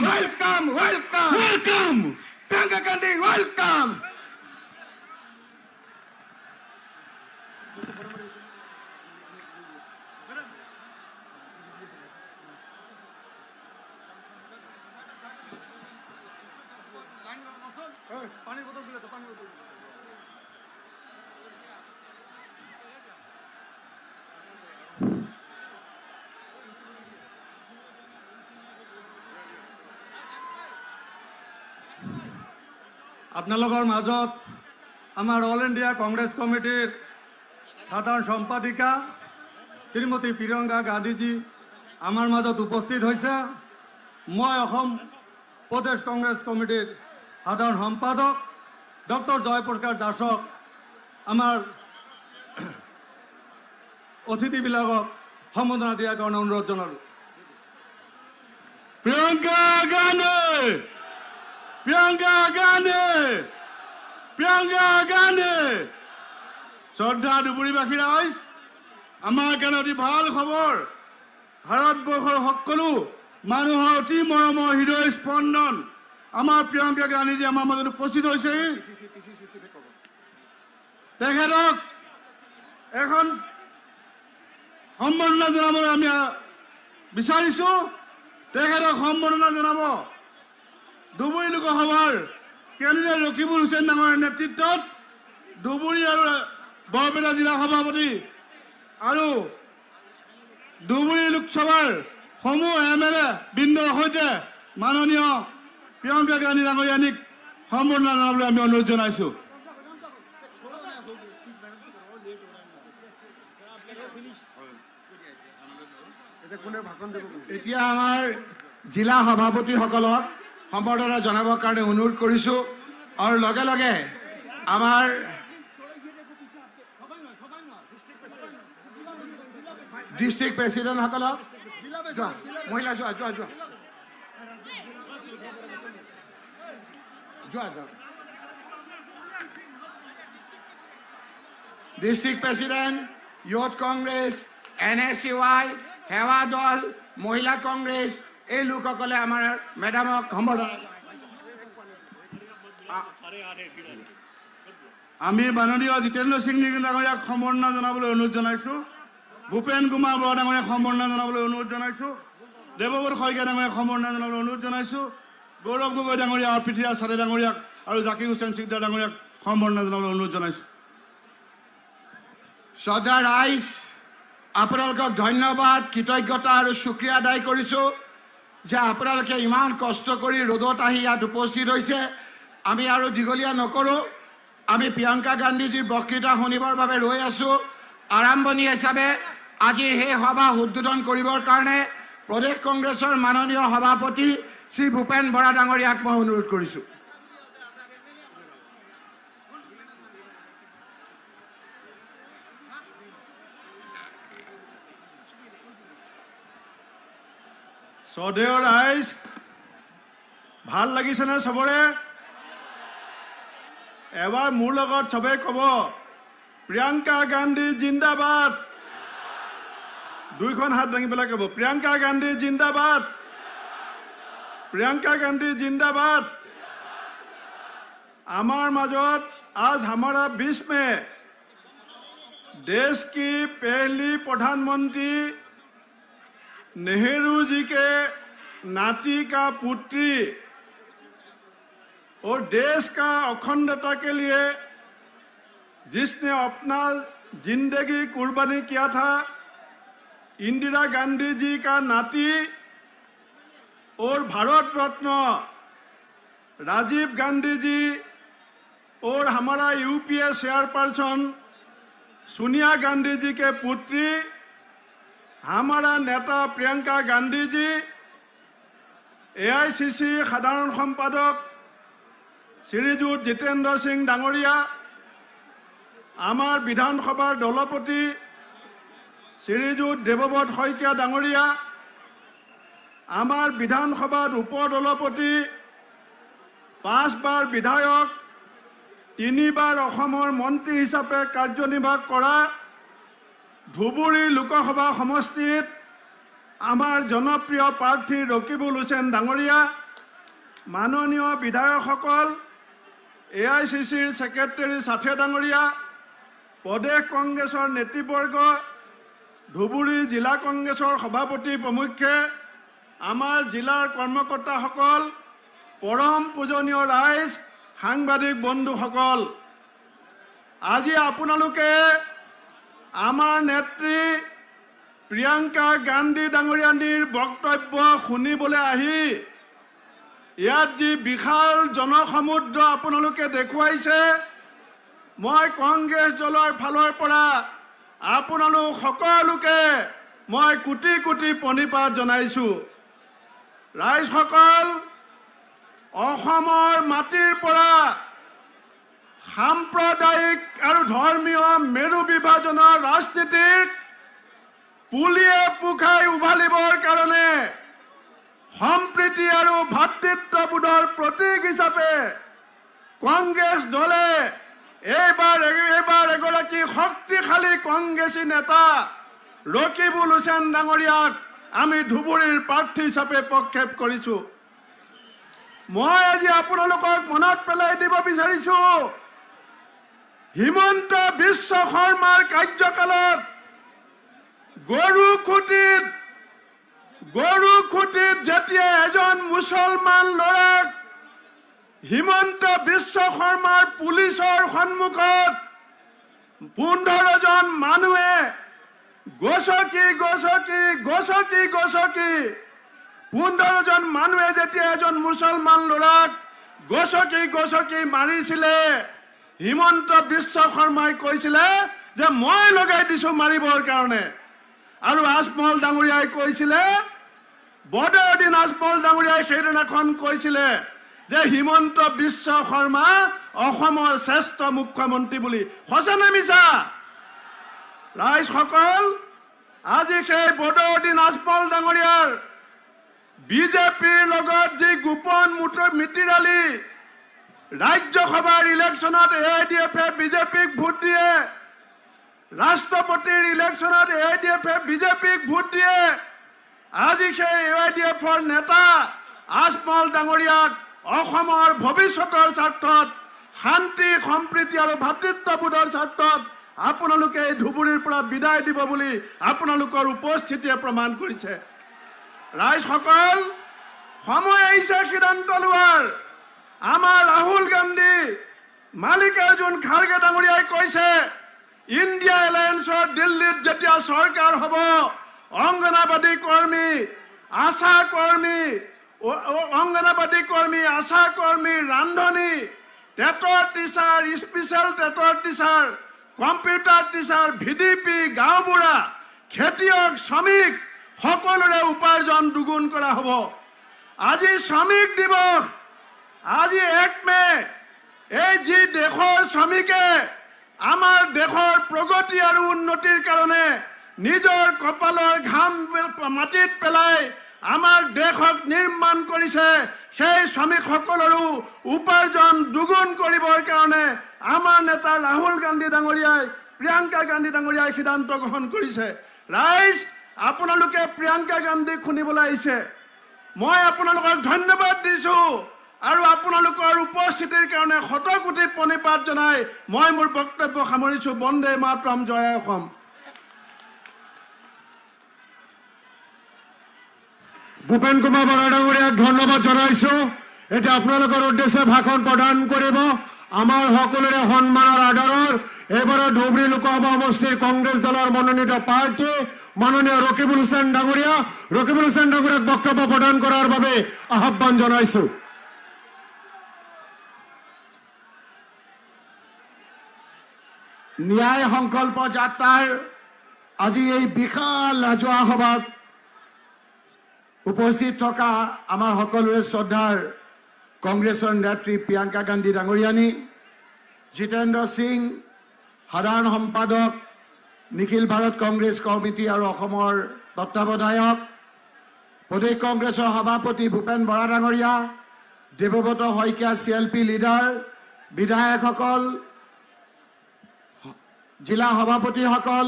Welcome, welcome. Welcome. Priyanka Gandhi, welcome. আপোনালোকৰ মাজত আমাৰ অল ইণ্ডিয়া কংগ্ৰেছ কমিটিৰ সাধাৰণ সম্পাদিকা শ্ৰীমতী প্ৰিয়ংকা গান্ধীজী আমাৰ মাজত উপস্থিত হৈছে। মই অসম প্ৰদেশ কংগ্ৰেছ কমিটিৰ সাধাৰণ সম্পাদক ডক্টৰ জয়প্ৰকাশ দাসক আমাৰ অতিথিবিলাকক সম্বোধনা দিয়াৰ কাৰণে অনুৰোধ জনালোঁ। Priyanka Gandhi. Priyanka Gandhi. Priyanka Gandhi. শ্ৰদ্ধা ধুবুৰীবাসী ৰাইজ, আমাৰ কাৰণে অতি ভাল খবৰ। ভাৰতবৰ্ষৰ সকলো মানুহৰ অতি মৰমৰ হৃদয় স্পন্দন আমাৰ প্ৰিয়ংকা গান্ধীজী আমাৰ মাজত উপস্থিত হৈছে। তেখেতক এখন সম্বৰ্ধনা জনাবলৈ আমি বিচাৰিছোঁ। তেখেতক সম্বৰ্ধনা জনাব ধুবুৰী লোকসভাৰ কেন্দ্ৰীয় ৰকিবুল হুছেইন ডাঙৰীয়াৰ নেতৃত্বত ধুবুৰী আৰু বৰপেটা জিলা সভাপতি আৰু ধুবুৰী লোকসভাৰ সমূহ MLA বৃন্দৰ সৈতে মাননীয় প্ৰিয়ংকা গান্ধী ডাঙৰীয়ানীক সম্বৰ্ধনা জনাবলৈ আমি অনুৰোধ জনাইছোঁ। এতিয়া আমাৰ জিলা সভাপতিসকলক সম্বৰ্ধনা জনাবৰ কাৰণে অনুৰোধ কৰিছোঁ আৰু লগে লগে আমাৰ ডিষ্ট্ৰিক্ট প্ৰেচিডেণ্টসকলক যোৱা মহিলা যোৱা যোৱা যোৱা যোৱা যোৱা district president youth Congress NSUI সেৱা দল মহিলা কংগ্ৰেছ এই লোকসকলে আমাৰ মেডামক সম্বৰ্ধনা আমি মাননীয় জিতেন্দ্ৰ সিং ডাঙৰীয়াক সম্বৰ্ধনা জনাবলৈ অনুৰোধ জনাইছোঁ। ভূপেন কুমাৰ বৰা ডাঙৰীয়াক সম্বৰ্ধনা জনাবলৈ অনুৰোধ জনাইছোঁ। দেৱব্ৰত শইকীয়া ডাঙৰীয়াক সম্বৰ্ধনা জনাবলৈ অনুৰোধ জনাইছোঁ। গৌৰৱ গগৈ ডাঙৰীয়া আৰু পৃথ্বীৰাজ চাটে ডাঙৰীয়াক আৰু জাকিৰ হুছেইন চিকদাৰ ডাঙৰীয়াক সম্বৰ্ধনা জনাবলৈ অনুৰোধ জনাইছোঁ। শ্ৰদ্ধা ৰাইজ, আপোনালোকক ধন্যবাদ কৃতজ্ঞতা আৰু শুক্ৰিয়া আদায় কৰিছোঁ যে আপোনালোকে ইমান কষ্ট কৰি ৰ'দত আহি ইয়াত উপস্থিত হৈছে। আমি আৰু দীঘলীয়া নকৰোঁ, আমি প্ৰিয়ংকা গান্ধীজীৰ বক্তৃতা শুনিবৰ বাবে ৰৈ আছোঁ। আৰম্ভণি হিচাপে আজিৰ সেই সভা উদ্বোধন কৰিবৰ কাৰণে প্ৰদেশ কংগ্ৰেছৰ মাননীয় সভাপতি শ্ৰী ভূপেন বৰা ডাঙৰীয়াক মই অনুৰোধ কৰিছোঁ। শ্ৰদ্ধেয় ৰাইজ, ভাল লাগিছেনে চবৰে? এবাৰ মোৰ লগত চবেই ক'ব, প্ৰিয়ংকা গান্ধী জিন্দাবাদ। দুইখন হাত দাঙি পেলাই ক'ব, প্ৰিয়ংকা গান্ধী জিন্দাবাদ। প্ৰিয়ংকা গান্ধী জিন্দাবাদ। আমাৰ মাজত आज हमारा 20 में देश की पहली प्रधानमंत्री नेहरू जी के नाती का पुत्री और देश का अखंडता के लिए जिसने अपना जिंदगी कुर्बानी किया था, इंदिरा गांधी जी का नाती और भारत रत्न राजीव गांधी जी और हमारा यूपीए चेयरपर्सन सोनिया गांधी जी के पुत्री हमारा नेता प्रियंका गांधी जी, AICC साधारण सम्पादक श्रीजुत जितेंद्र सिंह डांगरिया, आमार विधानसभार दलपति श्रीजुत देवव्रत शइकिया डांगरिया, आमार विधानसभार उपदलपति 5 बार विधायक 3 बार অসমৰ মন্ত্ৰী হিচাপে কাৰ্যনিৰ্বাহ কৰা ধুবুৰী লোকসভা সমষ্টিত আমাৰ জনপ্ৰিয় প্ৰাৰ্থী ৰকিবুল হুছেইন ডাঙৰীয়া মাননীয় বিধায়কসকল, AICCৰ ছেক্ৰেটাৰী সাথে ডাঙৰীয়া, প্ৰদেশ কংগ্ৰেছৰ নেতৃবৰ্গ, ধুবুৰী জিলা কংগ্ৰেছৰ সভাপতি প্ৰমুখ্যে, আমাৰ জিলাৰ কৰ্মকৰ্তাসকল, পৰম পূজনীয় ৰাইজ, সাংবাদিক বন্ধুসকল, আজি আপোনালোকে আমাৰ নেত্ৰী প্ৰিয়ংকা গান্ধী ডাঙৰীয়ানীৰ বক্তব্য শুনিবলৈ আহি ইয়াত যি বিশাল জনসমুদ্ৰ আপোনালোকে দেখুৱাইছে, মই কংগ্ৰেছ দলৰ ফালৰ পৰা আপোনালোক সকলোকে মই কোটি কোটি প্ৰণিপাত জনাইছোঁ। ৰাইজসকল, অসমৰ মাটিৰ পৰা সাম্প্ৰদায়িক আৰু ধৰ্মীয় মেৰু বিভাজনৰ ৰাজনীতিক পুলিয়ে পোখাই উভালিবৰ কাৰণে সম্প্ৰীতি আৰু ভাতৃত্ববোধৰ প্ৰতীক হিচাপে কংগ্ৰেছ দলে এইবাৰ এগৰাকী শক্তিশালী কংগ্ৰেছী নেতা ৰকিবুল হুছেইন ডাঙৰীয়াক আমি ধুবুৰীৰ প্ৰাৰ্থী হিচাপে প্ৰক্ষেপ কৰিছোঁ। মই আজি আপোনালোকক মনত পেলাই দিব বিচাৰিছোঁ, হিমন্ত বিশ্ব শৰ্মাৰ কাৰ্যকালত গৰুখুটিত যেতিয়া এজন মুছলমান ল'ৰাক হিমন্ত বিশ্ব শৰ্মাৰ পুলিচৰ সন্মুখত 15জন মানুহে গছকি 15জন মানুহে যেতিয়া এজন মুছলমান ল'ৰাক গছকি মাৰিছিলে, হিমন্ত বিশ্ব শৰ্মাই কৈছিলে যে মই লগাই দিছোঁ মাৰিবৰ কাৰণে। আৰু আজমল ডাঙৰীয়াই কৈছিলে, বদৰুদ্দিন আজমল ডাঙৰীয়াই সেইদিনাখন কৈছিলে যে হিমন্ত বিশ্ব শৰ্মা অসমৰ শ্ৰেষ্ঠ মুখ্যমন্ত্ৰী বুলি। সঁচা নে মিছা? ৰাইজসকল, আজি সেই বদৰুদ্দিন আজমল ডাঙৰীয়াৰ বিজেপিৰ লগত যি গোপন মিতিৰালি, ৰাজ্যসভাৰ ইলেকশ্যনত AIDF-এ বিজেপিক ভোট দিয়ে, ৰাষ্ট্ৰপতিৰ ইলেকশ্যনত AIDF-এ বিজেপিক ভোট দিয়ে, আজি সেই AIDF-ৰ নেতা আজমল ডাঙৰীয়াক অসমৰ ভৱিষ্যতৰ স্বাৰ্থত, শান্তি সম্প্ৰীতি আৰু ভাতৃত্ববোধৰ স্বাৰ্থত আপোনালোকে এই ধুবুৰীৰ পৰা বিদায় দিব বুলি আপোনালোকৰ উপস্থিতিয়ে প্ৰমাণ কৰিছে। ৰাইজসকল, সময় আহিছে সিদ্ধান্ত লোৱাৰ। আমাৰ ৰাহুল গান্ধী, মাল্লিকাৰ্জুন খাৰ্গে ডাঙৰীয়াই কৈছে, ইণ্ডিয়া এলায়েন্সৰ দিল্লীত যেতিয়া চৰকাৰ হ'ব, অংগনাবাদী কৰ্মী, আশা কৰ্মী, ৰান্ধনী, টেটৰ টিচাৰ, স্পেচিয়েল টেটৰ টিচাৰ, কম্পিউটাৰ টিচাৰ, VDP, গাঁওবুঢ়া, খেতিয়ক, শ্ৰমিক সকলোৰে উপাৰ্জন দুগুণ কৰা হ'ব। আজি শ্ৰমিক দিৱস, আজি 1 মে, এই যি দেশৰ শ্ৰমিকে আমাৰ দেশৰ প্ৰগতি আৰু উন্নতিৰ কাৰণে নিজৰ কপালৰ ঘাম মাটিত পেলাই আমাৰ দেশক নিৰ্মাণ কৰিছে, সেই শ্ৰমিকসকলৰো উপাৰ্জন দুগুণ কৰিবৰ কাৰণে আমাৰ নেতা ৰাহুল গান্ধী ডাঙৰীয়াই, প্ৰিয়ংকা গান্ধী ডাঙৰীয়াই সিদ্ধান্ত গ্ৰহণ কৰিছে। ৰাইজ, আপোনালোকে প্ৰিয়ংকা গান্ধীক শুনিবলৈ আহিছে, মই আপোনালোকক ধন্যবাদ দিছোঁ আৰু আপোনালোকৰ উপস্থিতিৰ কাৰণে শত কোটি প্ৰণিপাত জনাই মই মোৰ বক্তব্য সামৰিছোঁ। বন্দে মাতৰম, জয় অসম। ভূপেন কুমাৰ বৰা ডাঙৰীয়াক ধন্যবাদ জনাইছোঁ। এতিয়া আপোনালোকৰ উদ্দেশ্যে ভাষণ প্ৰদান কৰিব আমাৰ সকলোৰে সন্মানৰ আদৰৰ এইবাৰৰ ধুবুৰী লোকসভা সমষ্টিৰ কংগ্ৰেছ দলৰ মনোনীত প্ৰাৰ্থী মাননীয় ৰকিবুল হুছেইন ডাঙৰীয়া। ৰকিবুল হুছেইন ডাঙৰীয়াক বক্তব্য প্ৰদান কৰাৰ বাবে আহ্বান জনাইছোঁ। ন্যায় সংকল্প যাত্ৰাৰ আজি এই বিশাল ৰাজহুৱা সভাত উপস্থিত থকা আমাৰ সকলোৰে শ্ৰদ্ধাৰ কংগ্ৰেছৰ নেত্ৰী প্ৰিয়ংকা গান্ধী ডাঙৰীয়ানী, জিতেন্দ্ৰ সিং সাধাৰণ সম্পাদক, নিখিল ভাৰত কংগ্ৰেছ কমিটি আৰু অসমৰ তত্ত্বাৱধায়ক, প্ৰদেশ কংগ্ৰেছৰ সভাপতি ভূপেন বৰা ডাঙৰীয়া, দেৱব্ৰত শইকীয়া CLP লিডাৰ, বিধায়কসকল, জিলা সভাপতিসকল,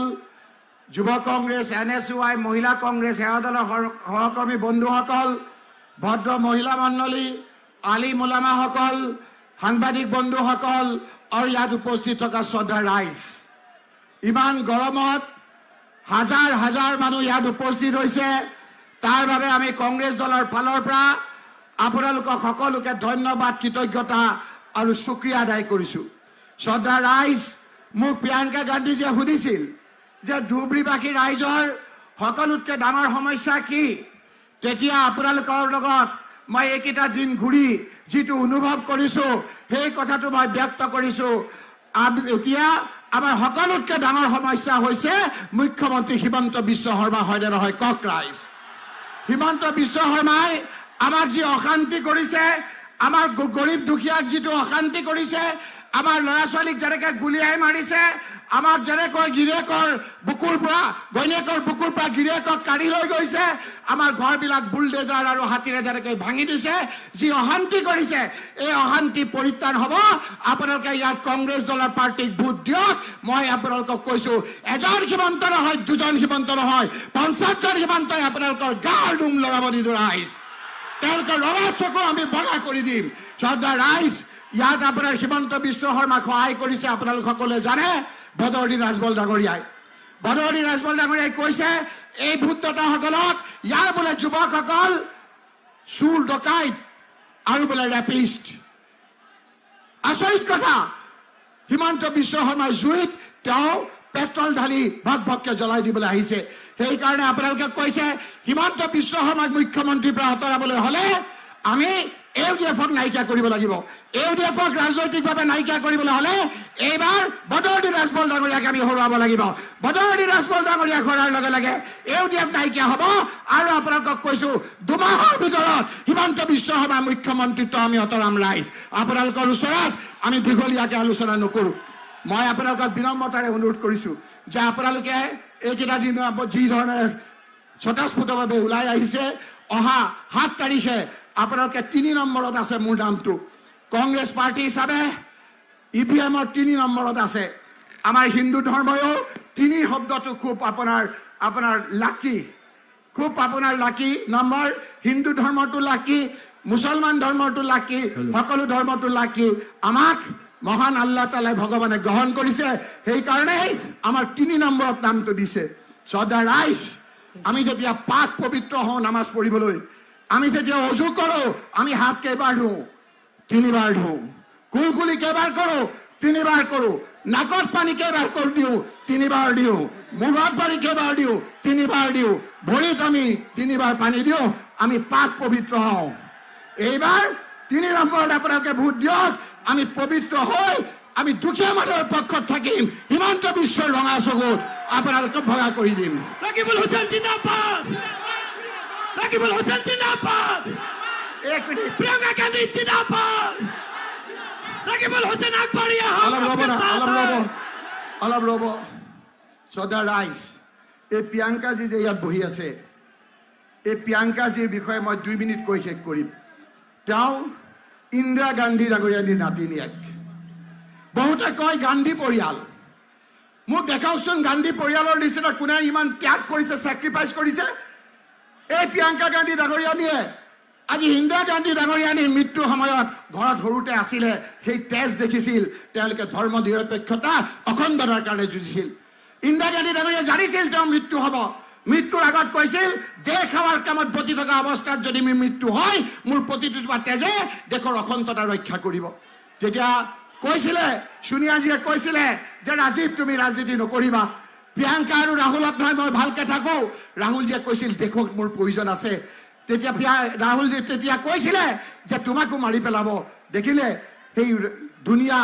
যুৱ কংগ্ৰেছ, NSUI, মহিলা কংগ্ৰেছ, সেৱা দলৰ সহকৰ্মী বন্ধুসকল, ভদ্ৰ মহিলা মণ্ডলী আলি মোলামাসকল, সাংবাদিক বন্ধুসকল আৰু ইয়াত উপস্থিত থকা শ্ৰদ্ধা ৰাইজ, ইমান গৰমত হাজাৰ হাজাৰ মানুহ ইয়াত উপস্থিত হৈছে। তাৰ বাবে আমি কংগ্ৰেছ দলৰ ফালৰ পৰা আপোনালোকক সকলোকে ধন্যবাদ, কৃতজ্ঞতা আৰু শুক্ৰিয়া আদায় কৰিছোঁ। শ্ৰদ্ধা ৰাইজ, মোক প্ৰিয়ংকা গান্ধীজীয়ে সুধিছিল যে ধুবুৰীবাসী ৰাইজৰ সকলোতকৈ ডাঙৰ সমস্যা কি। তেতিয়া আপোনালোকৰ লগত মই এইকেইটা দিন ঘূৰি যিটো অনুভৱ কৰিছোঁ সেই কথাটো মই ব্যক্ত কৰিছোঁ। এতিয়া আমাৰ সকলোতকৈ ডাঙৰ সমস্যা হৈছে মুখ্যমন্ত্ৰী হিমন্ত বিশ্ব শৰ্মা, হয়নে নহয় কওক ৰাইজ? হিমন্ত বিশ্ব শৰ্মাই আমাক যি অশান্তি কৰিছে, আমাৰ গৰীব দুখীয়াক যিটো অশান্তি কৰিছে, আমাৰ ল'ৰা ছোৱালীক যেনেকৈ গুলিয়াই মাৰিছে, আমাক যেনেকৈ গিৰিয়েকৰ বুকুৰ পৰা গিৰিয়েকক কাঢ়ি লৈ গৈছে, আমাৰ ঘৰবিলাক বুলডেজাৰ আৰু হাতীৰে যেনেকৈ ভাঙি দিছে, যি অশান্তি কৰিছে, এই অশান্তি পৰিত্ৰাণ হ'ব। আপোনালোকে ইয়াত কংগ্ৰেছ দলৰ পাৰ্টীক ভোট দিয়ক। মই আপোনালোকক কৈছোঁ, এজন সীমান্ত নহয়, দুজন সীমান্ত নহয়, 50জন সীমান্তই আপোনালোকৰ গাৰ নোম লগাব নিদিওঁ ৰাইজ। তেওঁলোকৰ ৰঙা চকু আমি বগা কৰি দিম। শ্ৰদ্ধা ৰাইজ, ইয়াত আপোনাৰ হিমন্ত বিশ্ব শৰ্মাক সহায় কৰিছে আপোনালোক সকলোৱে জানে বদৰুদ্দিন ৰাজমল ডাঙৰীয়াই। বদৰুদ্দিন ৰাজমল ডাঙৰীয়াই কৈছে এই ভোটদাতাসকলক ইয়াৰ বোলে যুৱকসকল চুৰ ডকাইত আৰু বোলে ৰেপিষ্ট। আচৰিত কথা, হিমন্ত বিশ্ব শৰ্মাৰ জুইত তেওঁ পেট্ৰল ঢালি ভক ভককে জ্বলাই দিবলৈ আহিছে। সেইকাৰণে আপোনালোকে কৈছে হিমন্ত বিশ্ব শৰ্মাক মুখ্যমন্ত্ৰীৰ পৰা আঁতৰাবলৈ হ'লে আমি AUDF-ক নাইকিয়া কৰিব লাগিব। AUDF-ক ৰাজনৈতিকভাৱে নাইকিয়া কৰিবলৈ হ'লে এইবাৰ বদৰুদ্দিন ৰাজমল ডাঙৰীয়াক আমি হৰুৱাব লাগিব। বদৰুদ্দিন ৰাজমল ডাঙৰীয়াক হৰুৱাৰ লগে লগে AUDF নাইকিয়া হ'ব। আৰু আপোনালোকক কৈছোঁ, 2 মাহৰ ভিতৰত হিমন্ত বিশ্ব শৰ্মা মুখ্যমন্ত্ৰীত্ব আমি আঁতৰাম ৰাইজ। আপোনালোকৰ ওচৰত আমি দীঘলীয়াকৈ আলোচনা নকৰোঁ। মই আপোনালোকক বিনম্ৰতাৰে অনুৰোধ কৰিছোঁ যে আপোনালোকে এইকেইটা দিন যি ধৰণে স্বতঃস্ফূৰ্তভাৱে ওলাই আহিছে, অহা 7 তাৰিখে আপোনালোকে 3 নম্বৰত আছে মোৰ নামটো। কংগ্ৰেছ পাৰ্টি হিচাপে EVM-ৰ 3 নম্বৰত আছে। আমাৰ হিন্দু ধৰ্ময়ো 3 শব্দটো খুব আপোনাৰ লাকি, খুব আপোনাৰ লাকি নম্বৰ। হিন্দু ধৰ্মটো লাকি, মুছলমান ধৰ্মটো লাকি, সকলো ধৰ্মটো লাকি। আমাক মহান আল্লাহ তালাই ভগৱানে গ্ৰহণ কৰিছে, সেইকাৰণেই আমাৰ 3 নম্বৰত নামটো দিছে। শ্ৰদ্ধা ৰাইজ, আমি যেতিয়া পাক পবিত্ৰ হওঁ নামাজ পঢ়িবলৈ, আমি যেতিয়া অজু কৰোঁ, আমি হাত কেইবাৰ ধুওঁ? 3 বাৰ ধুওঁ। কুলকুলি কেইবাৰ কৰোঁ? 3 বাৰ কৰোঁ। নাকত পানী কেইবাৰ দিওঁ? 3 বাৰ দিওঁ। মুখত পানী কেইবাৰ দিওঁ? 3 বাৰ দিওঁ। ভৰিত আমি 3 বাৰ পানী দিওঁ। আমি পাক পবিত্ৰ হওঁ। এইবাৰ 3 নম্বৰত আপোনালোকে ভোট দিয়ক। আমি পবিত্ৰ হৈ আমি দুখীয়া মানুহৰ পক্ষত থাকিম। হিমন্ত বিশ্বৰ ৰঙা চকুত আপোনালোকক ভগা কৰি দিম। রাকিবুল হোসেন জিন্দাবাদ, রাকিবুল হোসেন জিন্দাবাদ, এক মিনিট, প্রিয়ঙ্কা গান্ধী জিন্দাবাদ, রাকিবুল হোসেন আকবরিয়া অলপ ৰ'ব। শ্ৰদ্ধা ৰাইজ, এই প্ৰিয়ংকাজী যে ইয়াত বহি আছে, এই প্ৰিয়ংকাজীৰ বিষয়ে মই 2 মিনিট কৈ শেষ কৰিম। তেওঁ ইন্দিৰা গান্ধী ডাঙৰীয়ানীৰ নাতিনীয়েক। বহুতে কয় গান্ধী পৰিয়াল। মোক দেখাওকচোন গান্ধী পৰিয়ালৰ নিচিনা কোনে ইমান ত্যাগ কৰিছে, ছেক্ৰিফাইচ কৰিছে। এই প্ৰিয়ংকা গান্ধী ডাঙৰীয়ানীয়ে আজি ইন্দিৰা গান্ধী ডাঙৰীয়ানীৰ মৃত্যুৰ সময়ত ঘৰত সৰুতে আছিলে, সেই তেজ দেখিছিল। তেওঁলোকে ধৰ্ম নিৰপেক্ষতা অখণ্ডতাৰ কাৰণে যুঁজিছিল। ইন্দিৰা গান্ধী ডাঙৰীয়াই জানিছিল তেওঁৰ মৃত্যু হ'ব। মৃত্যুৰ আগত কৈছিল, দেশ সেৱাৰ কামত ব্ৰতি থকা অৱস্থাত যদি মোৰ মৃত্যু হয়, মোৰ প্ৰতিটো তেজে দেশৰ অখণ্ডতা ৰক্ষা কৰিব। তেতিয়া কৈছিলে, সোনিয়াজীয়ে কৈছিলে যে ৰাজীৱ তুমি ৰাজনীতি নকৰিবা, প্ৰিয়ংকা আৰু ৰাহুলক নহয় মই ভালকে থাকোঁ। ৰাহুলজীয়ে কৈছিল দেশক মোৰ প্ৰয়োজন আছে। তেতিয়া ৰাহুলজী তেতিয়া কৈছিলে যে তোমাকো মাৰি পেলাব। দেখিলে সেই ধুনীয়া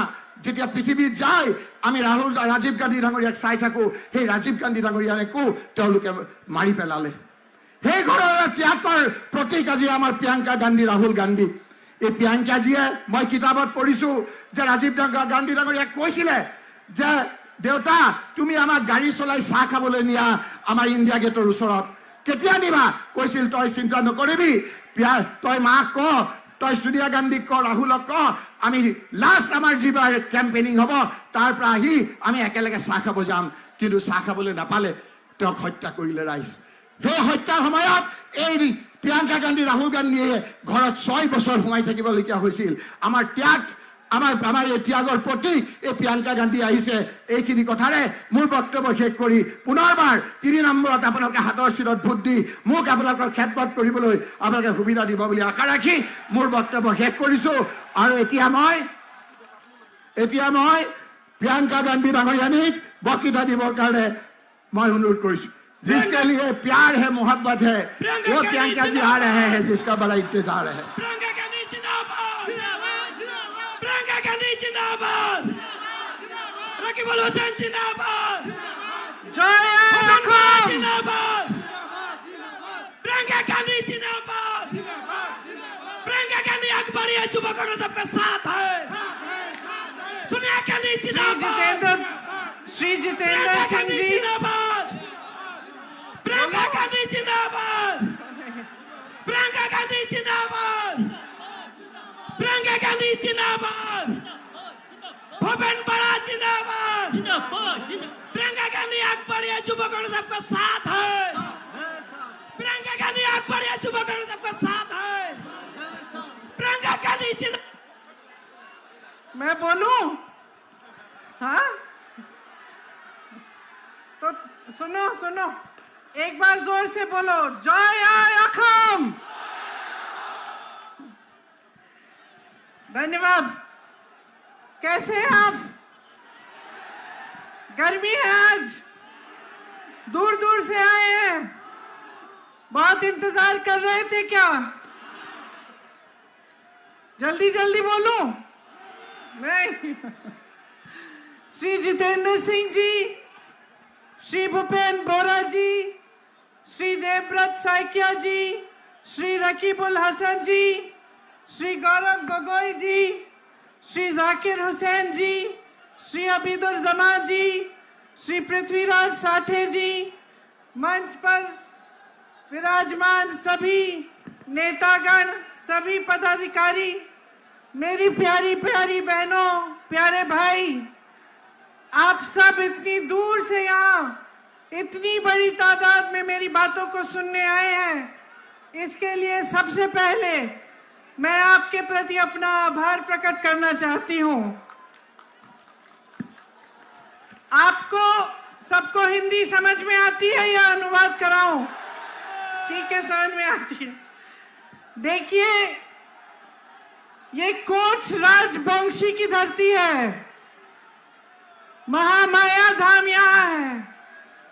যেতিয়া পৃথিৱীত যায়, আমি ৰাজীৱ গান্ধী ডাঙৰীয়াক চাই থাকোঁ। সেই ৰাজীৱ গান্ধী ডাঙৰীয়াকো তেওঁলোকে মাৰি পেলালে। সেই ঘৰৰ ত্যাগৰ প্ৰতীক আজি আমাৰ প্ৰিয়ংকা গান্ধী, ৰাহুল গান্ধী। এই প্ৰিয়ংকাজীয়ে মই কিতাপত পঢ়িছোঁ যে ৰাজীৱ গান্ধী ডাঙৰীয়াক কৈছিলে যে দেউতা তুমি আমাক গাড়ী চলাই চাহ খাবলৈ নিয়া আমাৰ ইণ্ডিয়া গেটৰ ওচৰত, কেতিয়া নিবা? কৈছিল তই চিন্তা নকৰিবি, তই মাক ক, তই সোনিয়া গান্ধীক ক, ৰাহুলক ক, আমি লাষ্ট আমাৰ যিবাৰ কেম্পেইনিং হ'ব তাৰ পৰা আহি আমি একেলগে চাহ খাব যাম। কিন্তু চাহ খাবলৈ নাপালে তেওঁক হত্যা কৰিলে ৰাইজ। সেই হত্যাৰ সময়ত এই প্ৰিয়ংকা গান্ধী ৰাহুল গান্ধীয়ে ঘৰত 6 বছৰ সোমাই থাকিবলগীয়া হৈছিল। আমাৰ ত্যাগ আমাৰ এই ত্যাগৰ প্ৰতীক এই প্ৰিয়ংকা গান্ধী আহিছে। এইখিনি কথাৰে মোৰ বক্তব্য শেষ কৰি পুনৰবাৰ 3 নম্বৰত আপোনালোকে হাতৰ চিৰত ভোট দি মোক আপোনালোকৰ খেদমত কৰিবলৈ আপোনালোকে সুবিধা দিব বুলি আশা ৰাখি মোৰ বক্তব্য শেষ কৰিছোঁ। আৰু এতিয়া মই প্ৰিয়ংকা গান্ধী ডাঙৰীয়ানীক বক্তৃতা দিবৰ কাৰণে मैं अनुरोध करूँ, जिसके लिए प्यार है मोहब्बत है वो प्रियंका जी आ रहे हैं, जिसका बड़ा इंतजार है। प्रियंका गांधी जिंदाबाद, प्रियंका गांधी जिंदाबाद, रकीबुल हुसैन जिंदाबाद, জয় जिंदाबाद, प्रियंका गांधी जिंदाबाद, प्रियंका गांधी अखबारी है, युवा कांग्रेस सबका साथ है, सोनिया गांधी जिंदाबाद, श्री जितेंद्र प्रियंका सिंह गांधी जी जिंदाबाद, प्रियंका गांधी जिंदाबाद, प्रियंका गांधी जिंदाबाद, प्रियंका गांधी जिंदाबाद, भूपेन बड़ा जिंदाबाद, प्रियंका गांधी अखबारी युवा कांग्रेस सबका साथ है, प्रियंका गांधी अखबारी युवा कांग्रेस सबका साथ है, प्रियंका गांधी जिंदाबाद। मैं बोलूं? हाँ, तो सुनो एक बार जोर से बोलो, जय अखम। धन्यवाद। कैसे हैं आप? गर्मी है आज, दूर दूर से आए हैं, बहुत इंतजार कर रहे थे क्या? जल्दी जल्दी बोलूं? नहीं। श्री जितेंद्र सिंह जी, श्री भूपेन बोरा जी, श्री देवव्रत साइकिया जी, श्री रकीबुल हसन जी, श्री गौरव गोगोई जी, श्री जाकिर हुसैन जी, श्री अबीदुर जमान जी, श्री पृथ्वीराज साठे जी, मंच पर विराजमान सभी नेतागण, सभी पदाधिकारी, मेरी प्यारी प्यारी बहनों, प्यारे भाई, आप सब इतनी दूर से यहाँ इतनी बड़ी तादाद में मेरी बातों को सुनने आए हैं, इसके लिए सबसे पहले मैं आपके प्रति अपना आभार प्रकट करना चाहती हूँ। आपको सबको हिंदी समझ में आती है या अनुवाद कराऊं? ठीक है, समझ में आती है। देखिए, ये कोच राजवंशी की धरती है, महामाया धाम यहाँ है,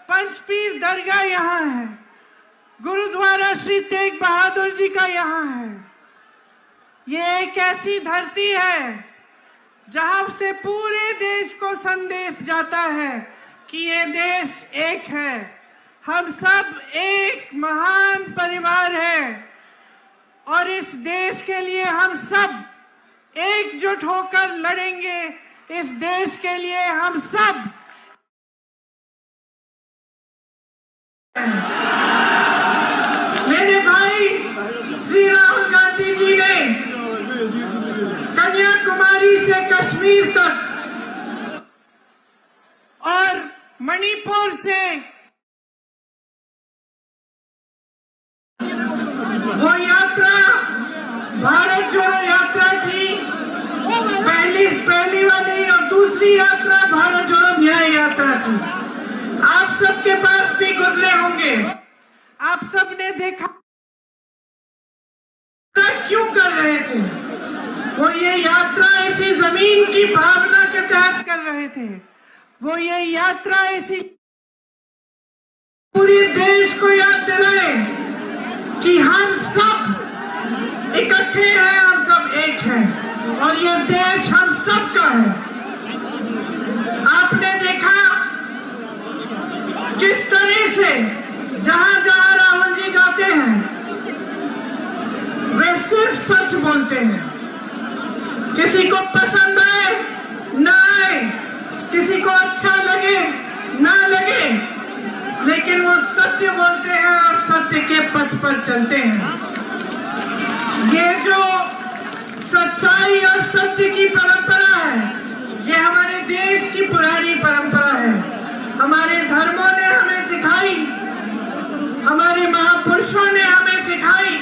पंचपीर दरगाह यहाँ है, गुरुद्वारा श्री तेग बहादुर जी का यहाँ है। ये एक ऐसी धरती है जहां से पूरे देश को संदेश जाता है कि ये देश एक है, हम सब एक महान परिवार है और इस देश के लिए हम सब एकजुट होकर लड़ेंगे। इस देश के लिए हम सब मेरे भाई श्री राहुल गांधी जी ने कन्याकुमारी से कश्मीर तक और मणिपुर से वो यात्रा भारत जोड़ो यात्रा थी, पहली वाली, और दूसरी यात्रा भारत जोड़ो न्याय यात्रा थी। आप सबके पास भी गुजरे होंगे, आप सब ने देखा क्यों कर रहे थे। वो ये यात्रा इसी जमीन की भावना के तहत कर रहे थे, वो ये यात्रा इसी पूरे देश को याद दिलाए कि हम सब इकट्ठे हैं, हम सब एक हैं और ये देश हम सब का है। आपने देखा किस तरह से जहां जहां राहुल जी जाते हैं वे सिर्फ सच बोलते हैं, किसी को पसंद आए ना आए, किसी को अच्छा लगे ना लगे, लेकिन वो सत्य बोलते हैं और सत्य के पथ पर चलते हैं। ये जो सच्चाई और सत्य की परंपरा है, ये हमारे देश की पुरानी परंपरा है। हमारे धर्मों ने हमें सिखाई, हमारे महापुरुषों ने हमें सिखाई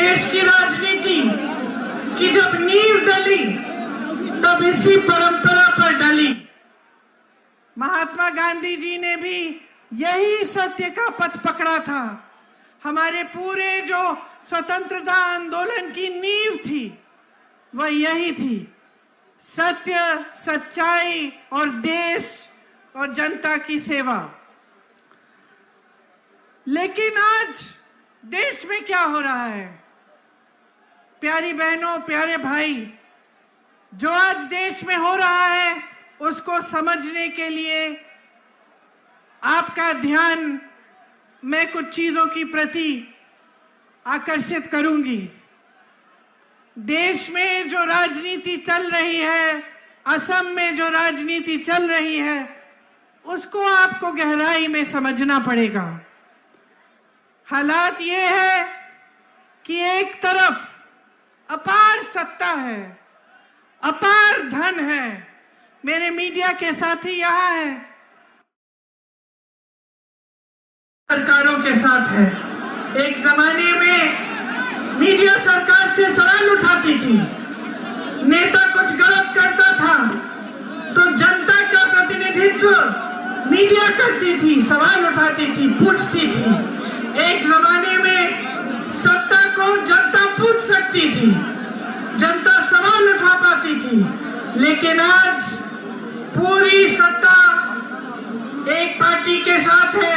देश की राजनीति की जब नींव डली तब इसी परंपरा पर डली। महात्मा गांधी जी ने भी यही सत्य का पथ पकड़ा था। हमारे पूरे जो स्वतंत्रता आंदोलन की नींव थी वह यही थी, सत्य, सच्चाई और देश और जनता की सेवा। लेकिन आज देश में क्या हो रहा है? प्यारी बहनों, प्यारे भाई, जो आज देश में हो रहा है उसको समझने के लिए आपका ध्यान मैं कुछ चीजों की प्रति आकर्षित करूंगी। देश में जो राजनीति चल रही है, असम में जो राजनीति चल रही है, उसको आपको गहराई में समझना पड़ेगा। हालात ये है कि एक तरफ अपार सत्ता है, अपार धन है। मेरे मीडिया के साथी यहाँ हैं, सरकारों के साथ है। एक जमाने में मीडिया सरकार से सवाल उठाती थी, नेता कुछ गलत करता था तो जनता का प्रतिनिधित्व मीडिया करती थी, सवाल उठाती थी, पूछती थी। एक जमाने में सत्ता को जनता पूछ सकती थी, जनता सवाल उठा पाती थी। लेकिन आज पूरी सत्ता एक पार्टी के साथ है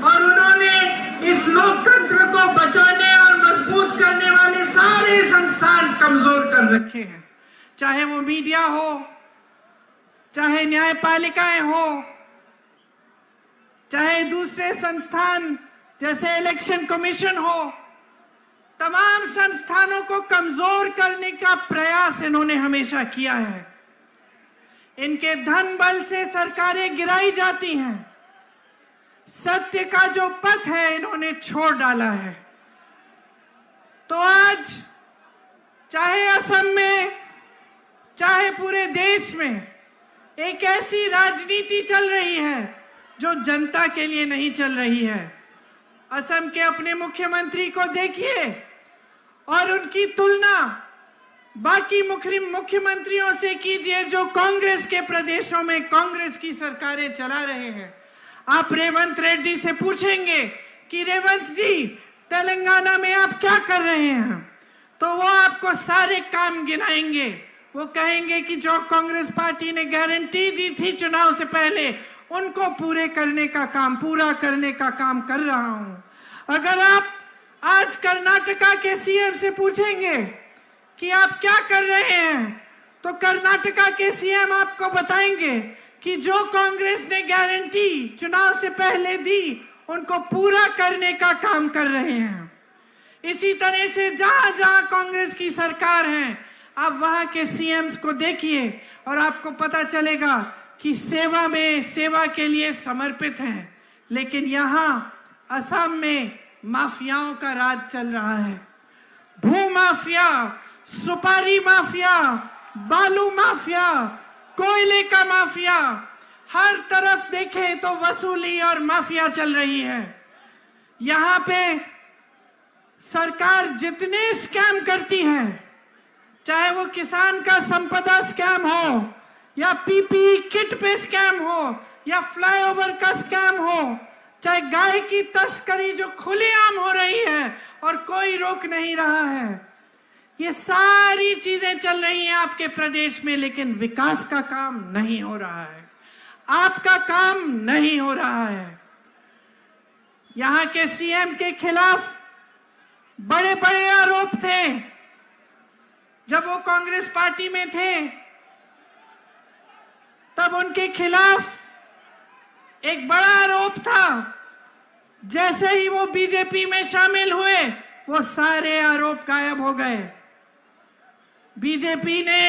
और उन्होंने इस लोकतंत्र को बचाने और मजबूत करने वाले सारे संस्थान कमजोर कर रखे हैं। चाहे वो मीडिया हो, चाहे न्यायपालिकाएं हो, चाहे दूसरे संस्थान जैसे इलेक्शन कमीशन हो, तमाम संस्थानों को कमजोर करने का प्रयास इन्होंने हमेशा किया है। इनके धन बल से सरकारें गिराई जाती हैं। सत्य का जो पथ है इन्होंने छोड़ डाला है। तो आज चाहे असम में, चाहे पूरे देश में एक ऐसी राजनीति चल रही है जो जनता के लिए नहीं चल रही है। असम के अपने मुख्यमंत्री को देखिए और उनकी तुलना बाकी मुख्यमंत्रियों से कीजिए जो कांग्रेस के प्रदेशों में कांग्रेस की सरकारें चला रहे हैं। आप रेवंत रेड्डी से पूछेंगे कि रेवंत जी तेलंगाना में आप क्या कर रहे हैं, तो वो आपको सारे काम गिनाएंगे। वो कहेंगे कि जो कांग्रेस पार्टी ने गारंटी दी थी चुनाव से पहले उनको पूरा करने का काम कर रहा हूं। अगर आप आज कर्नाटका के सीएम से पूछेंगे कि आप क्या कर रहे हैं, तो कर्नाटका के सीएम आपको बताएंगे कि जो कांग्रेस ने गारंटी चुनाव से पहले दी उनको पूरा करने का काम कर रहे हैं। इसी तरह से जहां जहां कांग्रेस की सरकार है आप वहां के सीएम्स को देखिए और आपको पता चलेगा कि सेवा के लिए समर्पित हैं। लेकिन यहाँ असम में माफियाओं का राज चल रहा है। भू माफिया, सुपारी माफिया, बालू माफिया, कोयले का माफिया, हर तरफ देखे तो वसूली और माफिया चल रही है। यहाँ पे सरकार जितने स्कैम करती है, चाहे वो किसान का संपदा स्कैम हो या पीपीई किट पे स्कैम हो या फ्लाईओवर का स्कैम हो, चाहे गाय की तस्करी जो खुलेआम हो रही है और कोई रोक नहीं रहा है, ये सारी चीजें चल रही हैं आपके प्रदेश में, लेकिन विकास का काम नहीं हो रहा है, आपका काम नहीं हो रहा है। यहाँ के सीएम के खिलाफ बड़े बड़े आरोप थे जब वो कांग्रेस पार्टी में थे, तब उनके खिलाफ एक बड़ा आरोप था। जैसे ही वो बीजेपी में शामिल हुए वो सारे आरोप गायब हो गए। बीजेपी ने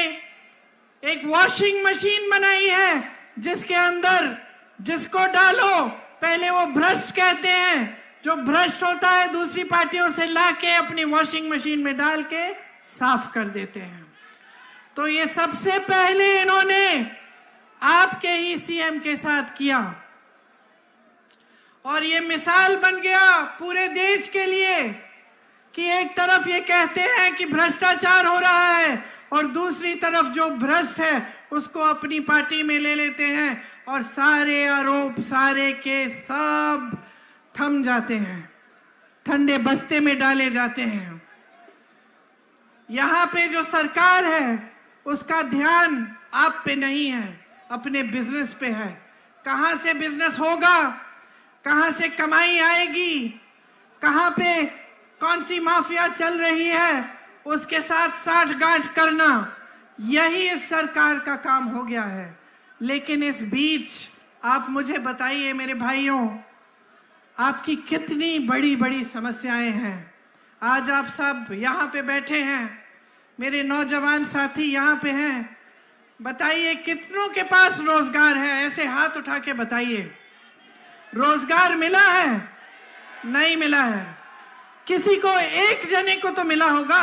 एक वॉशिंग मशीन बनाई है जिसके अंदर जिसको डालो पहले वो भ्रष्ट कहते हैं, जो भ्रष्ट होता है दूसरी पार्टियों से लाके अपनी वॉशिंग मशीन में डाल के साफ कर देते हैं। तो ये सबसे पहले इन्होंने आपके ही सीएम के साथ किया और ये मिसाल बन गया पूरे देश के लिए कि एक तरफ ये कहते हैं कि भ्रष्टाचार हो रहा है और दूसरी तरफ जो भ्रष्ट है उसको अपनी पार्टी में ले लेते हैं और सारे आरोप सारे के सब थम जाते हैं, ठंडे बस्ते में डाले जाते हैं। यहाँ पे जो सरकार है उसका ध्यान आप पे नहीं है, अपने बिजनेस पे है। कहां से बिजनेस होगा, कहां से कमाई आएगी, कहां पे कौन सी माफिया चल रही है, उसके साथ साठगांठ करना, यही इस सरकार का काम हो गया है। लेकिन इस बीच आप मुझे बताइए मेरे भाइयों, आपकी कितनी बड़ी बड़ी समस्याएं हैं। आज आप सब यहाँ पे बैठे हैं, मेरे नौजवान साथी यहाँ पे हैं, बताइए कितनों के पास रोजगार है? ऐसे हाथ उठा के बताइए। रोजगार मिला है? नहीं मिला है। किसी को, एक जने को तो मिला होगा,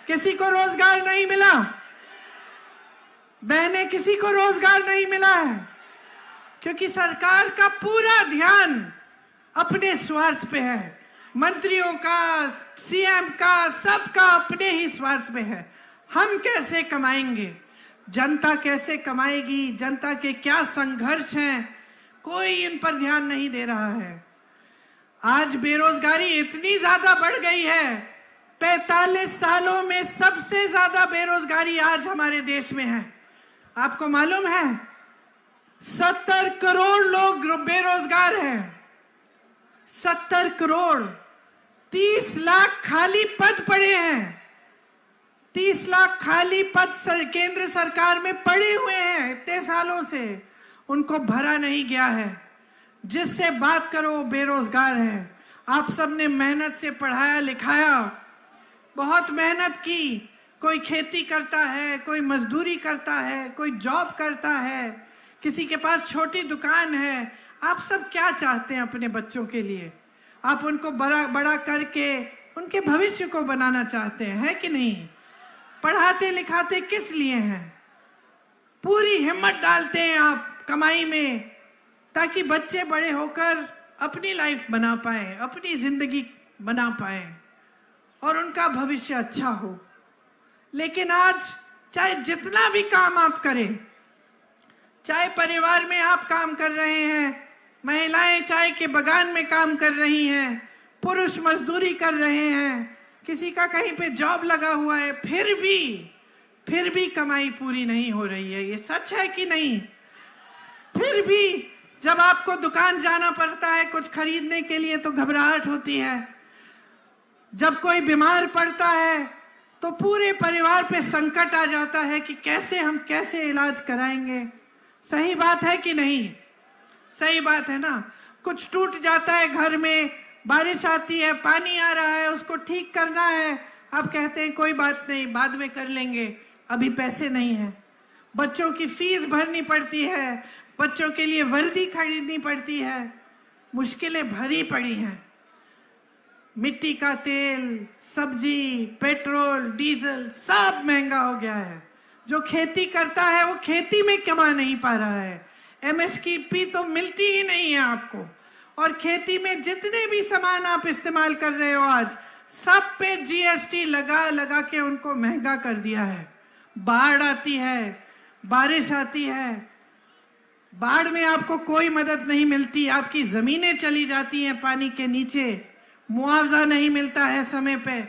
किसी को रोजगार नहीं मिला। बहने, किसी को रोजगार नहीं मिला है क्योंकि सरकार का पूरा ध्यान अपने स्वार्थ पे है। मंत्रियों का, सीएम का, सबका अपने ही स्वार्थ पे है। हम कैसे कमाएंगे, जनता कैसे कमाएगी, जनता के क्या संघर्ष हैं, कोई इन पर ध्यान नहीं दे रहा है। आज बेरोजगारी इतनी ज्यादा बढ़ गई है, 45 सालों में सबसे ज्यादा बेरोजगारी आज हमारे देश में है। आपको मालूम है 70 करोड़ लोग बेरोजगार हैं, 70 करोड़। 30 लाख खाली पद पड़े हैं, 30 लाख खाली पद केंद्र सरकार में पड़े हुए हैं इतने सालों से, उनको भरा नहीं गया है। जिससे बात करो वो बेरोजगार है। आप सबने मेहनत से पढ़ाया लिखाया, बहुत मेहनत की, कोई खेती करता है, कोई मजदूरी करता है, कोई जॉब करता है, किसी के पास छोटी दुकान है। आप सब क्या चाहते हैं अपने बच्चों के लिए? आप उनको बड़ा करके उनके भविष्य को बनाना चाहते हैं, है कि नहीं? पढ़ाते लिखाते किस लिए हैं? पूरी हिम्मत डालते हैं आप कमाई में ताकि बच्चे बड़े होकर अपनी लाइफ बना पाए, अपनी जिंदगी बना पाए और उनका भविष्य अच्छा हो। लेकिन आज चाहे जितना भी काम आप करें, चाहे परिवार में आप काम कर रहे हैं, महिलाएं चाय के बगान में काम कर रही हैं, पुरुष मजदूरी कर रहे हैं, किसी का कहीं पे जॉब लगा हुआ है, फिर भी कमाई पूरी नहीं हो रही है। ये सच है कि नहीं? फिर भी जब आपको दुकान जाना पड़ता है कुछ खरीदने के लिए तो घबराहट होती है। जब कोई बीमार पड़ता है तो पूरे परिवार पे संकट आ जाता है कि कैसे इलाज कराएंगे। सही बात है कि नहीं? सही बात है ना? कुछ टूट जाता है घर में, बारिश आती है, पानी आ रहा है, उसको ठीक करना है, आप कहते हैं कोई बात नहीं, बाद में कर लेंगे, अभी पैसे नहीं है। बच्चों की फीस भरनी पड़ती है, बच्चों के लिए वर्दी खरीदनी पड़ती है, मुश्किलें भरी पड़ी हैं। मिट्टी का तेल, सब्जी, पेट्रोल, डीजल सब महंगा हो गया है। जो खेती करता है वो खेती में कमा नहीं पा रहा है, एमएसपी तो मिलती ही नहीं है आपको। और खेती में जितने भी सामान आप इस्तेमाल कर रहे हो आज, सब पे जीएसटी लगा के उनको महंगा कर दिया है। बाढ़ आती है, बारिश आती है, बाढ़ में आपको कोई मदद नहीं मिलती, आपकी जमीनें चली जाती हैं पानी के नीचे, मुआवजा नहीं मिलता है समय पे,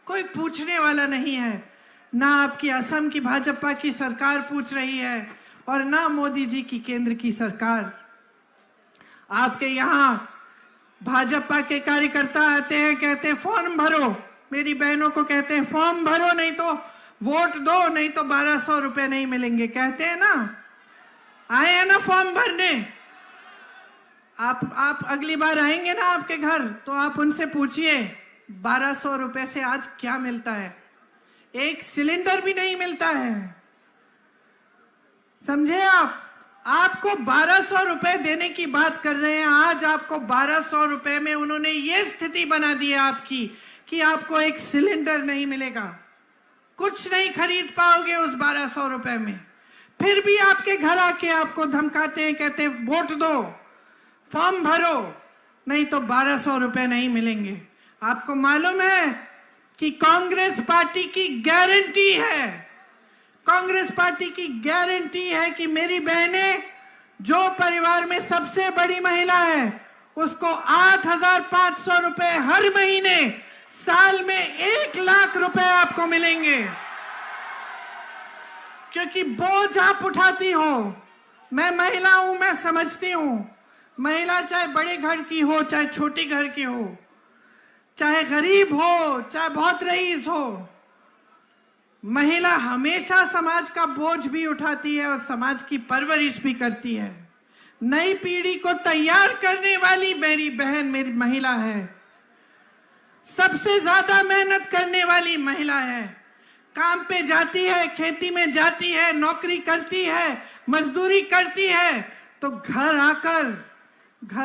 कोई पूछने वाला नहीं है। ना आपकी असम की भाजपा की सरकार पूछ रही है और ना मोदी जी की केंद्र की सरकार। आपके यहाँ भाजपा के कार्यकर्ता आते हैं, कहते हैं फॉर्म भरो, मेरी बहनों को कहते हैं फॉर्म भरो नहीं तो वोट दो, नहीं तो 1200 रुपए नहीं मिलेंगे, कहते हैं ना। आए हैं ना फॉर्म भरने? आप अगली बार आएंगे ना आपके घर तो आप उनसे पूछिए 1200 रुपए से आज क्या मिलता है? एक सिलेंडर भी नहीं मिलता है, समझे आप? आपको 1200 रुपए देने की बात कर रहे हैं, आज आपको 1200 रुपए में उन्होंने ये स्थिति बना दी है आपकी कि आपको एक सिलेंडर नहीं मिलेगा, कुछ नहीं खरीद पाओगे उस 1200 रुपए में। फिर भी आपके घर आके आपको धमकाते हैं, कहते हैं वोट दो, फॉर्म भरो, नहीं तो 1200 रुपए नहीं मिलेंगे। आपको मालूम है कि कांग्रेस पार्टी की गारंटी है, कांग्रेस पार्टी की गारंटी है कि मेरी बहनें, जो परिवार में सबसे बड़ी महिला है, उसको 8,500 रुपए हर महीने, साल में 1 लाख रुपए आपको मिलेंगे। क्योंकि बोझ आप उठाती हो, मैं महिला हूं, मैं समझती हूं। महिला चाहे बड़े घर की हो, चाहे छोटे घर की हो, चाहे गरीब हो, चाहे बहुत रईस हो, महिला हमेशा समाज का बोझ भी उठाती है और समाज की परवरिश भी करती है। नई पीढ़ी को तैयार करने वाली मेरी बहन मेरी महिला है, सबसे ज्यादा मेहनत करने वाली महिला है। काम पे जाती है, खेती में जाती है, नौकरी करती है, मजदूरी करती है, तो घर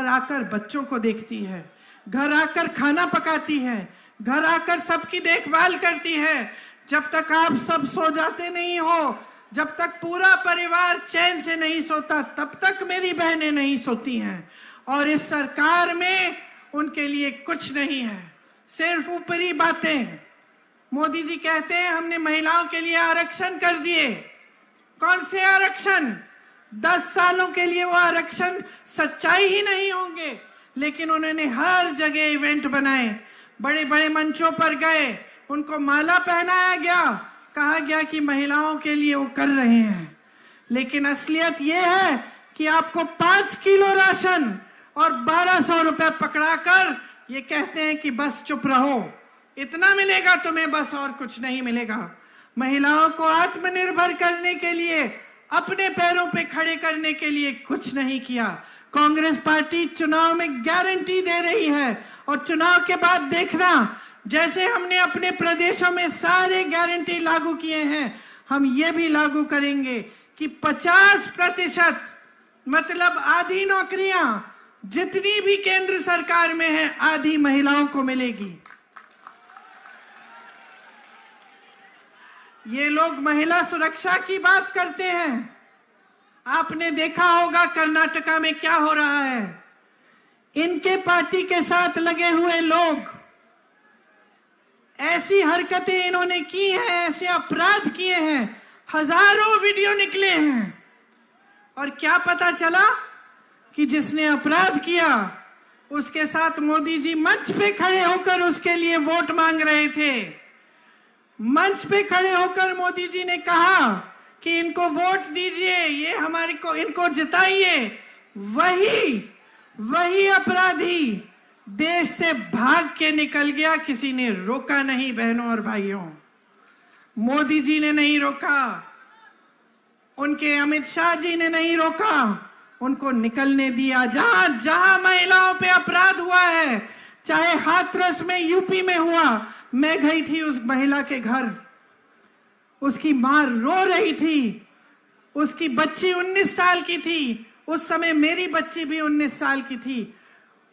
आकर बच्चों को देखती है, घर आकर खाना पकाती है, घर आकर सबकी देखभाल करती है। जब तक आप सब सो जाते नहीं हो, जब तक पूरा परिवार चैन से नहीं सोता, तब तक मेरी बहनें नहीं सोती हैं। और इस सरकार में उनके लिए कुछ नहीं है, सिर्फ ऊपरी बातें। मोदी जी कहते हैं हमने महिलाओं के लिए आरक्षण कर दिए। कौन से आरक्षण? 10 सालों के लिए वो आरक्षण सच्चाई ही नहीं होंगे, लेकिन उन्होंने हर जगह इवेंट बनाए, बड़े बड़े मंचों पर गए, उनको माला पहनाया गया, कहा गया कि महिलाओं के लिए वो कर रहे हैं। लेकिन असलियत ये है कि आपको 5 किलो राशन और 1200 रुपए पकड़ाकर ये कहते हैं कि बस चुप रहो, इतना मिलेगा तुम्हें, बस और कुछ नहीं मिलेगा। महिलाओं को आत्मनिर्भर करने के लिए, अपने पैरों पे खड़े करने के लिए कुछ नहीं किया। कांग्रेस पार्टी चुनाव में गारंटी दे रही है और चुनाव के बाद देखना, जैसे हमने अपने प्रदेशों में सारे गारंटी लागू किए हैं, हम ये भी लागू करेंगे कि 50% मतलब आधी नौकरियां जितनी भी केंद्र सरकार में है, आधी महिलाओं को मिलेगी। ये लोग महिला सुरक्षा की बात करते हैं। आपने देखा होगा कर्नाटका में क्या हो रहा है। इनके पार्टी के साथ लगे हुए लोग, ऐसी हरकतें इन्होंने की हैं, ऐसे अपराध किए हैं, हजारों वीडियो निकले हैं। और क्या पता चला कि जिसने अपराध किया उसके साथ मोदी जी मंच पे खड़े होकर उसके लिए वोट मांग रहे थे। मंच पे खड़े होकर मोदी जी ने कहा कि इनको वोट दीजिए, ये हमारे को इनको जिताइए। वही अपराधी देश से भाग के निकल गया, किसी ने रोका नहीं। बहनों और भाइयों, मोदी जी ने नहीं रोका, उनके अमित शाह जी ने नहीं रोका, उनको निकलने दिया। जहां जहां महिलाओं पे अपराध हुआ है, चाहे हाथरस में यूपी में हुआ, मैं गई थी उस महिला के घर, उसकी मां रो रही थी, उसकी बच्ची 19 साल की थी, उस समय मेरी बच्ची भी 19 साल की थी।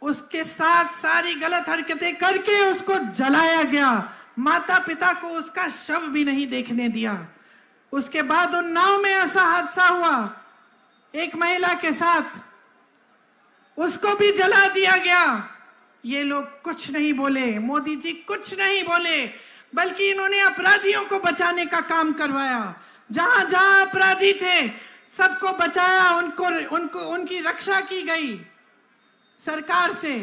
उसके साथ सारी गलत हरकतें करके उसको जलाया गया, माता पिता को उसका शव भी नहीं देखने दिया। उसके बाद उन नाव में ऐसा हादसा हुआ एक महिला के साथ, उसको भी जला दिया गया। ये लोग कुछ नहीं बोले, मोदी जी कुछ नहीं बोले, बल्कि इन्होंने अपराधियों को बचाने का काम करवाया। जहां जहां अपराधी थे सबको बचाया, उनकी रक्षा की गई सरकार से।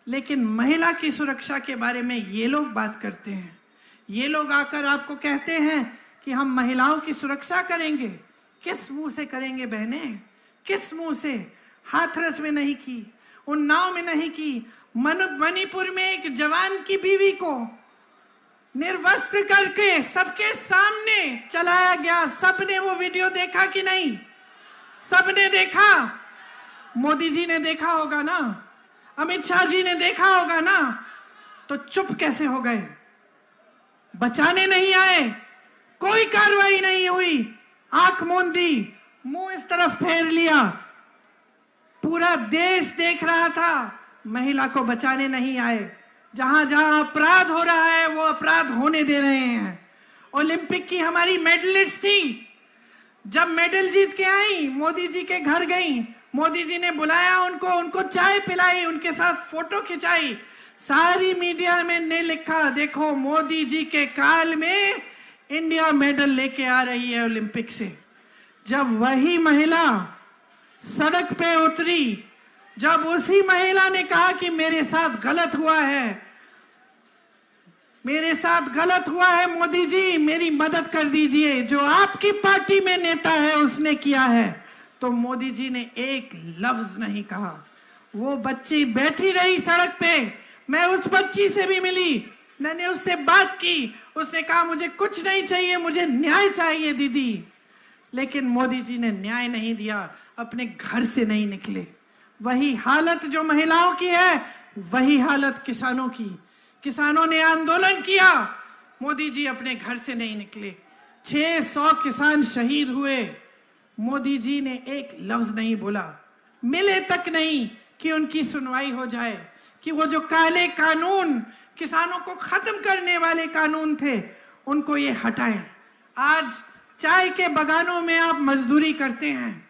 लेकिन महिला की सुरक्षा के बारे में ये लोग बात करते हैं। ये लोग आकर आपको कहते हैं कि हम महिलाओं की सुरक्षा करेंगे। किस मुंह से करेंगे बहनें, किस मुंह से? हाथरस में नहीं की, उन्नाव में नहीं की, मणिपुर में एक जवान की बीवी को निर्वस्त्र करके सबके सामने चलाया गया। सबने वो वीडियो देखा कि नहीं? सबने देखा। मोदी जी ने देखा होगा ना, अमित शाह जी ने देखा होगा ना, तो चुप कैसे हो गए? बचाने नहीं आए, कोई कार्रवाई नहीं हुई, आंख मूंद दी, मुंह इस तरफ फेर लिया। पूरा देश देख रहा था, महिला को बचाने नहीं आए। जहां जहां अपराध हो रहा है वो अपराध होने दे रहे हैं। ओलंपिक की हमारी मेडलिस्ट थी, जब मेडल जीत के आई मोदी जी के घर गई, मोदी जी ने बुलाया उनको चाय पिलाई, उनके साथ फोटो खिंचाई। सारी मीडिया में ने लिखा, देखो मोदी जी के काल में इंडिया मेडल लेके आ रही है ओलंपिक से। जब वही महिला सड़क पे उतरी, जब उसी महिला ने कहा कि मेरे साथ गलत हुआ है, मेरे साथ गलत हुआ है, मोदी जी मेरी मदद कर दीजिए, जो आपकी पार्टी में नेता है उसने किया है, तो मोदी जी ने एक लफ्ज नहीं कहा। वो बच्ची बैठी रही सड़क पे, मैं उस बच्ची से भी मिली, मैंने उससे बात की, उसने कहा मुझे कुछ नहीं चाहिए, मुझे न्याय चाहिए दीदी। लेकिन मोदी जी ने न्याय नहीं दिया, अपने घर से नहीं निकले। वही हालत जो महिलाओं की है, वही हालत किसानों की। किसानों ने आंदोलन किया, मोदी जी अपने घर से नहीं निकले। 600 किसान शहीद हुए, मोदी जी ने एक लफ्ज नहीं बोला, मिले तक नहीं कि उनकी सुनवाई हो जाए, कि वो जो काले कानून, किसानों को खत्म करने वाले कानून थे, उनको ये हटाएं। आज चाय के बगानों में आप मजदूरी करते हैं।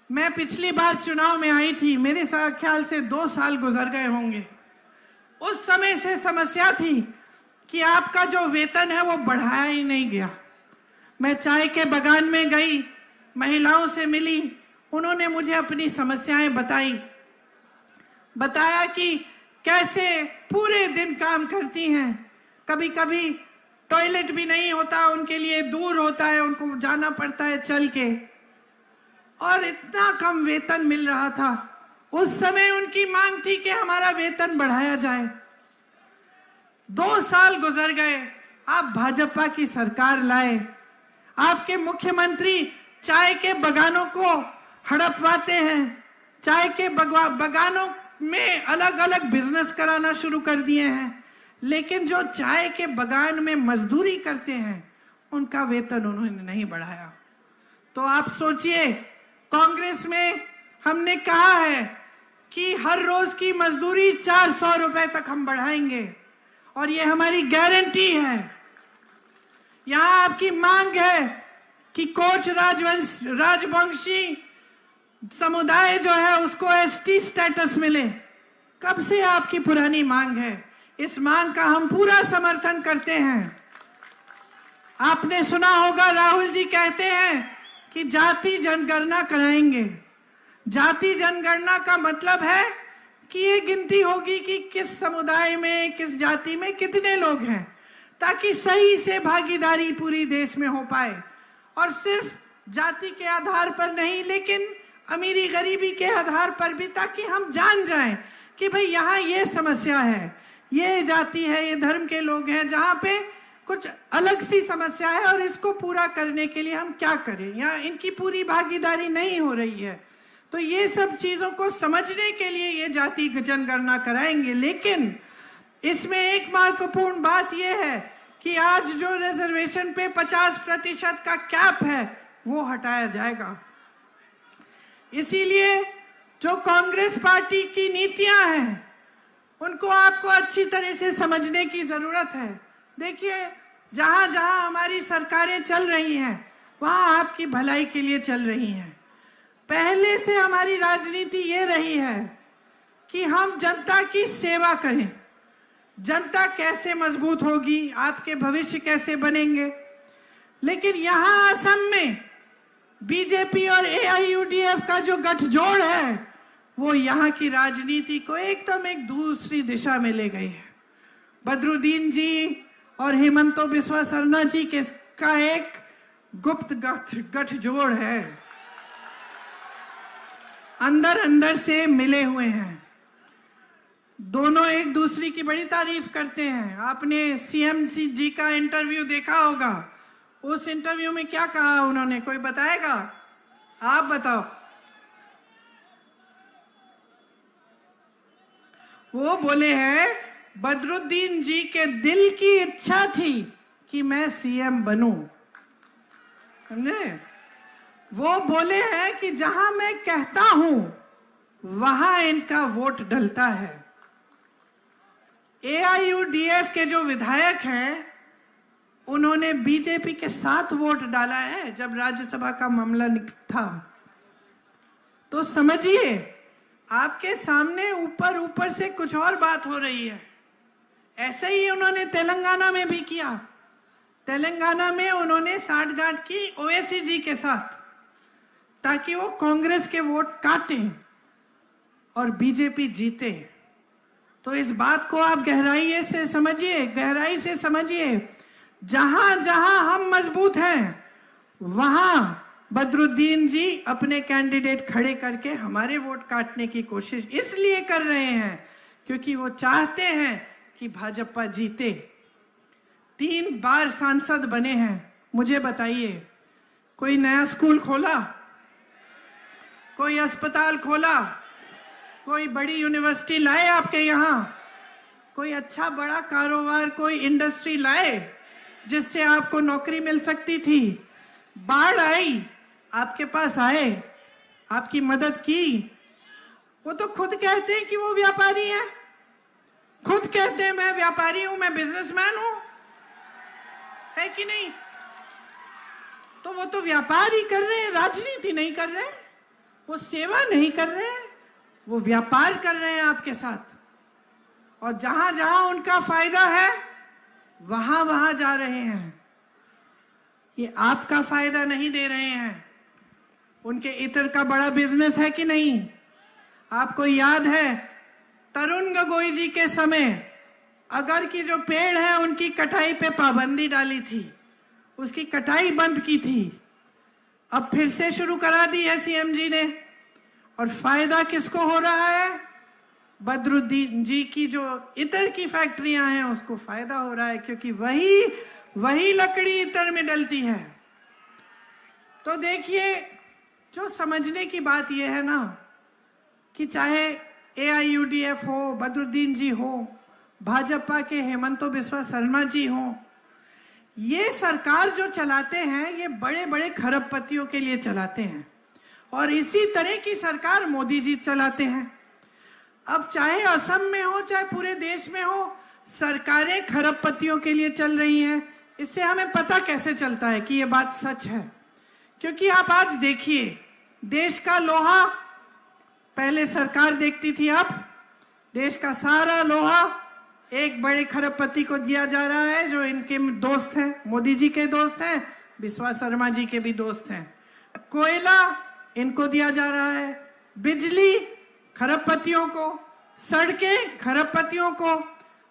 मैं पिछली बार चुनाव में आई थी, मेरे साथ ख्याल से 2 साल गुजर गए होंगे। उस समय से समस्या थी कि आपका जो वेतन है वो बढ़ाया ही नहीं गया। मैं चाय के बगान में गई, महिलाओं से मिली, उन्होंने मुझे अपनी समस्याएं बताया कि कैसे पूरे दिन काम करती हैं, कभी कभी टॉयलेट भी नहीं होता, उनके लिए दूर होता है, उनको जाना पड़ता है चल के, और इतना कम वेतन मिल रहा था। उस समय उनकी मांग थी कि हमारा वेतन बढ़ाया जाए। 2 साल गुजर गए, आप भाजपा की सरकार लाए, आपके मुख्यमंत्री चाय के बगानों को हड़पवाते हैं, चाय के बगानों में अलग अलग बिजनेस कराना शुरू कर दिए हैं, लेकिन जो चाय के बगान में मजदूरी करते हैं उनका वेतन उन्होंने नहीं बढ़ाया। तो आप सोचिए, कांग्रेस में हमने कहा है कि हर रोज की मजदूरी 400 रुपए तक हम बढ़ाएंगे, और ये हमारी गारंटी है। यहां आपकी मांग है कि कोच राजवंशी समुदाय जो है उसको एसटी स्टेटस मिले। कब से आपकी पुरानी मांग है, इस मांग का हम पूरा समर्थन करते हैं। आपने सुना होगा, राहुल जी कहते हैं कि जाति जनगणना कराएंगे। जाति जनगणना का मतलब है कि ये गिनती होगी कि किस समुदाय में, किस जाति में कितने लोग हैं, ताकि सही से भागीदारी पूरी देश में हो पाए, और सिर्फ जाति के आधार पर नहीं, लेकिन अमीरी गरीबी के आधार पर भी, ताकि हम जान जाएं कि भाई यहाँ ये समस्या है, ये जाति है, ये धर्म के लोग हैं, जहाँ पे कुछ अलग सी समस्या है, और इसको पूरा करने के लिए हम क्या करें, यहाँ इनकी पूरी भागीदारी नहीं हो रही है। तो ये सब चीजों को समझने के लिए ये जाति जनगणना कराएंगे। लेकिन इसमें एक महत्वपूर्ण बात यह है कि आज जो रिजर्वेशन पे 50% का कैप है वो हटाया जाएगा। इसीलिए जो कांग्रेस पार्टी की नीतियां हैं उनको आपको अच्छी तरह से समझने की जरूरत है। देखिए, जहां जहां हमारी सरकारें चल रही हैं वहां आपकी भलाई के लिए चल रही हैं। पहले से हमारी राजनीति ये रही है कि हम जनता की सेवा करें। जनता कैसे मजबूत होगी, आपके भविष्य कैसे बनेंगे। लेकिन यहां असम में बीजेपी और AIUDF का जो गठजोड़ है वो यहाँ की राजनीति को एकदम एक दूसरी दिशा में ले गई है। बदरुद्दीन जी और हेमंतो बिस्वा सरना जी का एक गुप्त गठजोड़ है, अंदर अंदर से मिले हुए हैं। दोनों एक दूसरे की बड़ी तारीफ करते हैं। आपने CM जी का इंटरव्यू देखा होगा, उस इंटरव्यू में क्या कहा उन्होंने, कोई बताएगा? आप बताओ। वो बोले हैं बदरुद्दीन जी के दिल की इच्छा थी कि मैं CM बनूं। समझे? वो बोले हैं कि जहां मैं कहता हूं वहां इनका वोट डलता है। AIUDF के जो विधायक हैं उन्होंने बीजेपी के साथ वोट डाला है जब राज्यसभा का मामला था। तो समझिए, आपके सामने ऊपर ऊपर से कुछ और बात हो रही है, ऐसे ही उन्होंने तेलंगाना में भी किया। तेलंगाना में उन्होंने साठगांठ की ओवैसी जी के साथ, ताकि वो कांग्रेस के वोट काटें और बीजेपी जीते। तो इस बात को आप गहराई से समझिए। जहां जहां हम मजबूत हैं, वहां बदरुद्दीन जी अपने कैंडिडेट खड़े करके हमारे वोट काटने की कोशिश इसलिए कर रहे हैं क्योंकि वो चाहते हैं कि भाजपा जीते। 3 बार सांसद बने हैं। मुझे बताइए, कोई नया स्कूल खोला, कोई अस्पताल खोला, कोई बड़ी यूनिवर्सिटी लाए आपके यहाँ, कोई अच्छा बड़ा कारोबार, कोई इंडस्ट्री लाए जिससे आपको नौकरी मिल सकती थी? बाढ़ आई, आपके पास आए, आपकी मदद की। वो तो खुद कहते हैं कि वो व्यापारी हैं, खुद कहते हैं मैं व्यापारी हूं, मैं बिजनेसमैन हूं, है कि नहीं? तो वो तो व्यापार ही कर रहे हैं, राजनीति नहीं कर रहे हैं, वो सेवा नहीं कर रहे हैं, वो व्यापार कर रहे हैं आपके साथ। और जहां जहां उनका फायदा है वहां वहां जा रहे हैं। ये आपका फायदा नहीं दे रहे हैं। उनके इतर का बड़ा बिजनेस है कि नहीं? आपको याद है तरुण गोगोई जी के समय अगर की जो पेड़ है उनकी कटाई पे पाबंदी डाली थी, उसकी कटाई बंद की थी। अब फिर से शुरू करा दी है सीएम जी ने। और फायदा किसको हो रहा है? बदरुद्दीन जी की जो इतर की फैक्ट्रियां हैं उसको फायदा हो रहा है, क्योंकि वही लकड़ी इतर में डलती है। तो देखिए, जो समझने की बात यह है ना कि चाहे AIUDF हो, बदरुद्दीन जी हो, भाजपा के हेमंत बिस्वा शर्मा जी हो, ये सरकार जो चलाते हैं ये बड़े बड़े खरबपतियों के लिए चलाते हैं। और इसी तरह की सरकार मोदी जी चलाते हैं। अब चाहे असम में हो चाहे पूरे देश में हो, सरकारें खरबपतियों के लिए चल रही हैं। इससे हमें पता कैसे चलता है कि ये बात सच है? क्योंकि आप आज देखिए, देश का लोहा पहले सरकार देखती थी, अब देश का सारा लोहा एक बड़े खरबपति को दिया जा रहा है, जो इनके दोस्त हैं, मोदी जी के दोस्त हैं, बिस्वा शर्मा जी के भी दोस्त हैं। कोयला इनको दिया जा रहा है, बिजली खरबपतियों को, सड़कें खरबपतियों को,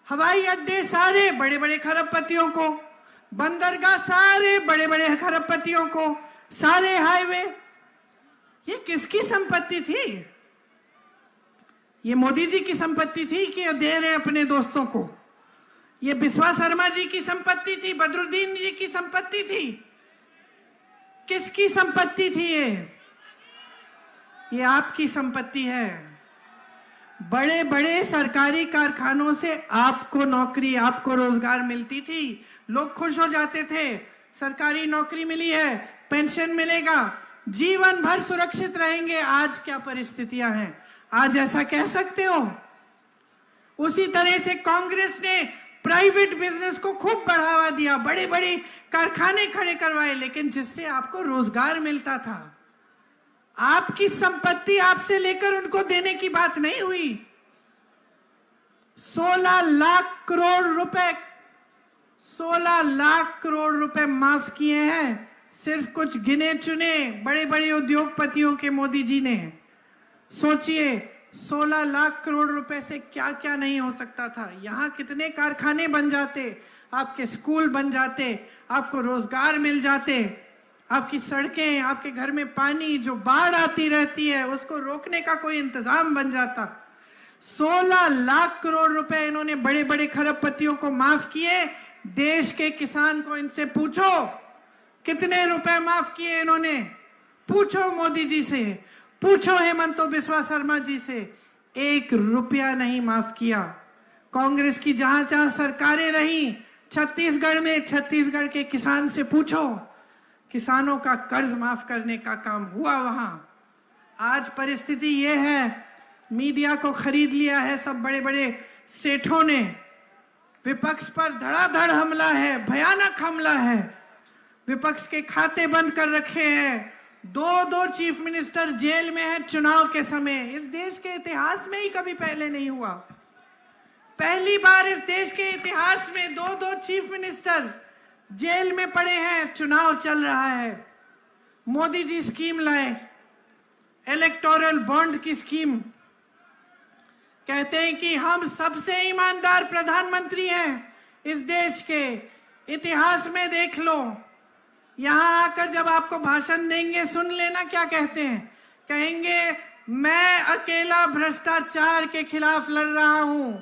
हवाई अड्डे सारे बड़े बड़े खरबपतियों को, बंदरगाह सारे बड़े बड़े खरबपतियों को, सारे हाईवे। ये किसकी संपत्ति थी? ये मोदी जी की संपत्ति थी कि ये दे रहे अपने दोस्तों को? ये बिस्वा शर्मा जी की संपत्ति थी? बदरुद्दीन जी की संपत्ति थी? किसकी संपत्ति थी ये आपकी संपत्ति है। बड़े बड़े सरकारी कारखानों से आपको नौकरी, आपको रोजगार मिलती थी, लोग खुश हो जाते थे, सरकारी नौकरी मिली है, पेंशन मिलेगा, जीवन भर सुरक्षित रहेंगे। आज क्या परिस्थितियां हैं? आज ऐसा कह सकते हो? उसी तरह से कांग्रेस ने प्राइवेट बिजनेस को खूब बढ़ावा दिया, बड़े बड़े कारखाने खड़े करवाए, लेकिन जिससे आपको रोजगार मिलता था। आपकी संपत्ति आपसे लेकर उनको देने की बात नहीं हुई। 16 लाख करोड़ रुपए 16 लाख करोड़ रुपए माफ किए हैं सिर्फ कुछ गिने चुने बड़े बड़े उद्योगपतियों के मोदी जी ने। सोचिए, 16 लाख करोड़ रुपए से क्या क्या नहीं हो सकता था। यहां कितने कारखाने बन जाते, आपके स्कूल बन जाते, आपको रोजगार मिल जाते, आपकी सड़कें, आपके घर में पानी, जो बाढ़ आती रहती है उसको रोकने का कोई इंतजाम बन जाता। 16 लाख करोड़ रुपए इन्होंने बड़े बड़े खरबपतियों को माफ किए। देश के किसान को इनसे पूछो कितने रुपए माफ किए इन्होंने, पूछो मोदी जी से, पूछो हेमंत बिस्वा शर्मा जी से। 1 रुपया नहीं माफ किया। कांग्रेस की जहां जहां सरकारें रही, छत्तीसगढ़ में छत्तीसगढ़ के किसान से पूछो, किसानों का कर्ज माफ करने का काम हुआ वहां। आज परिस्थिति ये है, मीडिया को खरीद लिया है सब बड़े बड़े सेठों ने, विपक्ष पर धड़ाधड़ हमला है, भयानक हमला है, विपक्ष के खाते बंद कर रखे हैं, 2 चीफ मिनिस्टर जेल में है चुनाव के समय। इस देश के इतिहास में ही कभी पहले नहीं हुआ। पहली बार इस देश के इतिहास में दो चीफ मिनिस्टर जेल में पड़े हैं, चुनाव चल रहा है। मोदी जी स्कीम लाए, इलेक्टोरल बॉन्ड की स्कीम। कहते हैं कि हम सबसे ईमानदार प्रधानमंत्री हैं इस देश के इतिहास में। देख लो, यहां आकर जब आपको भाषण देंगे सुन लेना क्या कहते हैं। कहेंगे मैं अकेला भ्रष्टाचार के खिलाफ लड़ रहा हूं,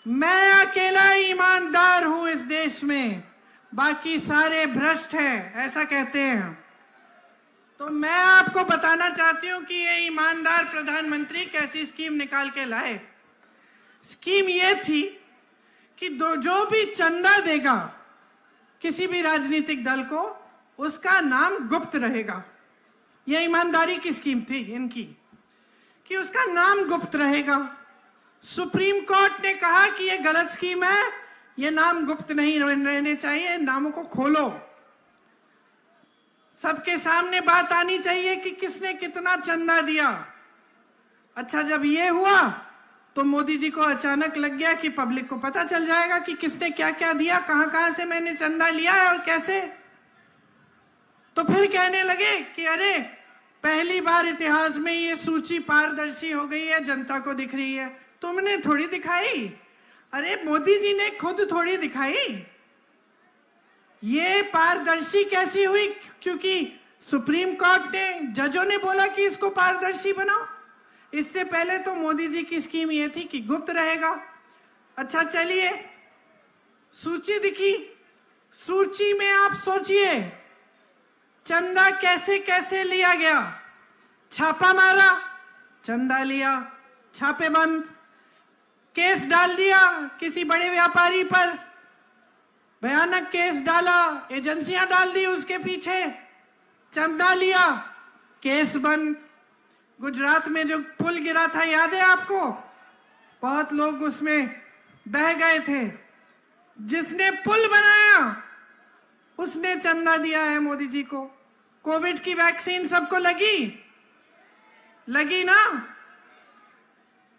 मैं अकेला ईमानदार हूं इस देश में, बाकी सारे भ्रष्ट हैं, ऐसा कहते हैं। तो मैं आपको बताना चाहती हूं कि ये ईमानदार प्रधानमंत्री कैसी स्कीम निकाल के लाए। स्कीम ये थी कि जो भी चंदा देगा किसी भी राजनीतिक दल को, उसका नाम गुप्त रहेगा। यह ईमानदारी की स्कीम थी इनकी कि उसका नाम गुप्त रहेगा। सुप्रीम कोर्ट ने कहा कि यह गलत स्कीम है, यह नाम गुप्त नहीं रहने चाहिए, नामों को खोलो। सबके सामने बात आनी चाहिए कि किसने कितना चंदा दिया। अच्छा, जब ये हुआ तो मोदी जी को अचानक लग गया कि पब्लिक को पता चल जाएगा कि किसने क्या क्या दिया, कहां कहां से मैंने चंदा लिया है और कैसे। तो फिर कहने लगे कि अरे पहली बार इतिहास में ये सूची पारदर्शी हो गई है, जनता को दिख रही है। तुमने थोड़ी दिखाई, अरे मोदी जी ने खुद थोड़ी दिखाई। ये पारदर्शी कैसी हुई? क्योंकि सुप्रीम कोर्ट ने, जजों ने बोला कि इसको पारदर्शी बनाओ। इससे पहले तो मोदी जी की स्कीम ये थी कि गुप्त रहेगा। अच्छा चलिए, सूची दिखी, सूची में आप सोचिए चंदा कैसे कैसे लिया गया। छापा मारा, चंदा लिया, छापेबंद, केस डाल दिया किसी बड़े व्यापारी पर, भयानक केस डाला, एजेंसियां डाल दी उसके पीछे, चंदा लिया, केस बंद। गुजरात में जो पुल गिरा था याद है आपको? बहुत लोग उसमें बह गए थे। जिसने पुल बनाया उसने चंदा दिया है मोदी जी को। कोविड की वैक्सीन सबको लगी ना?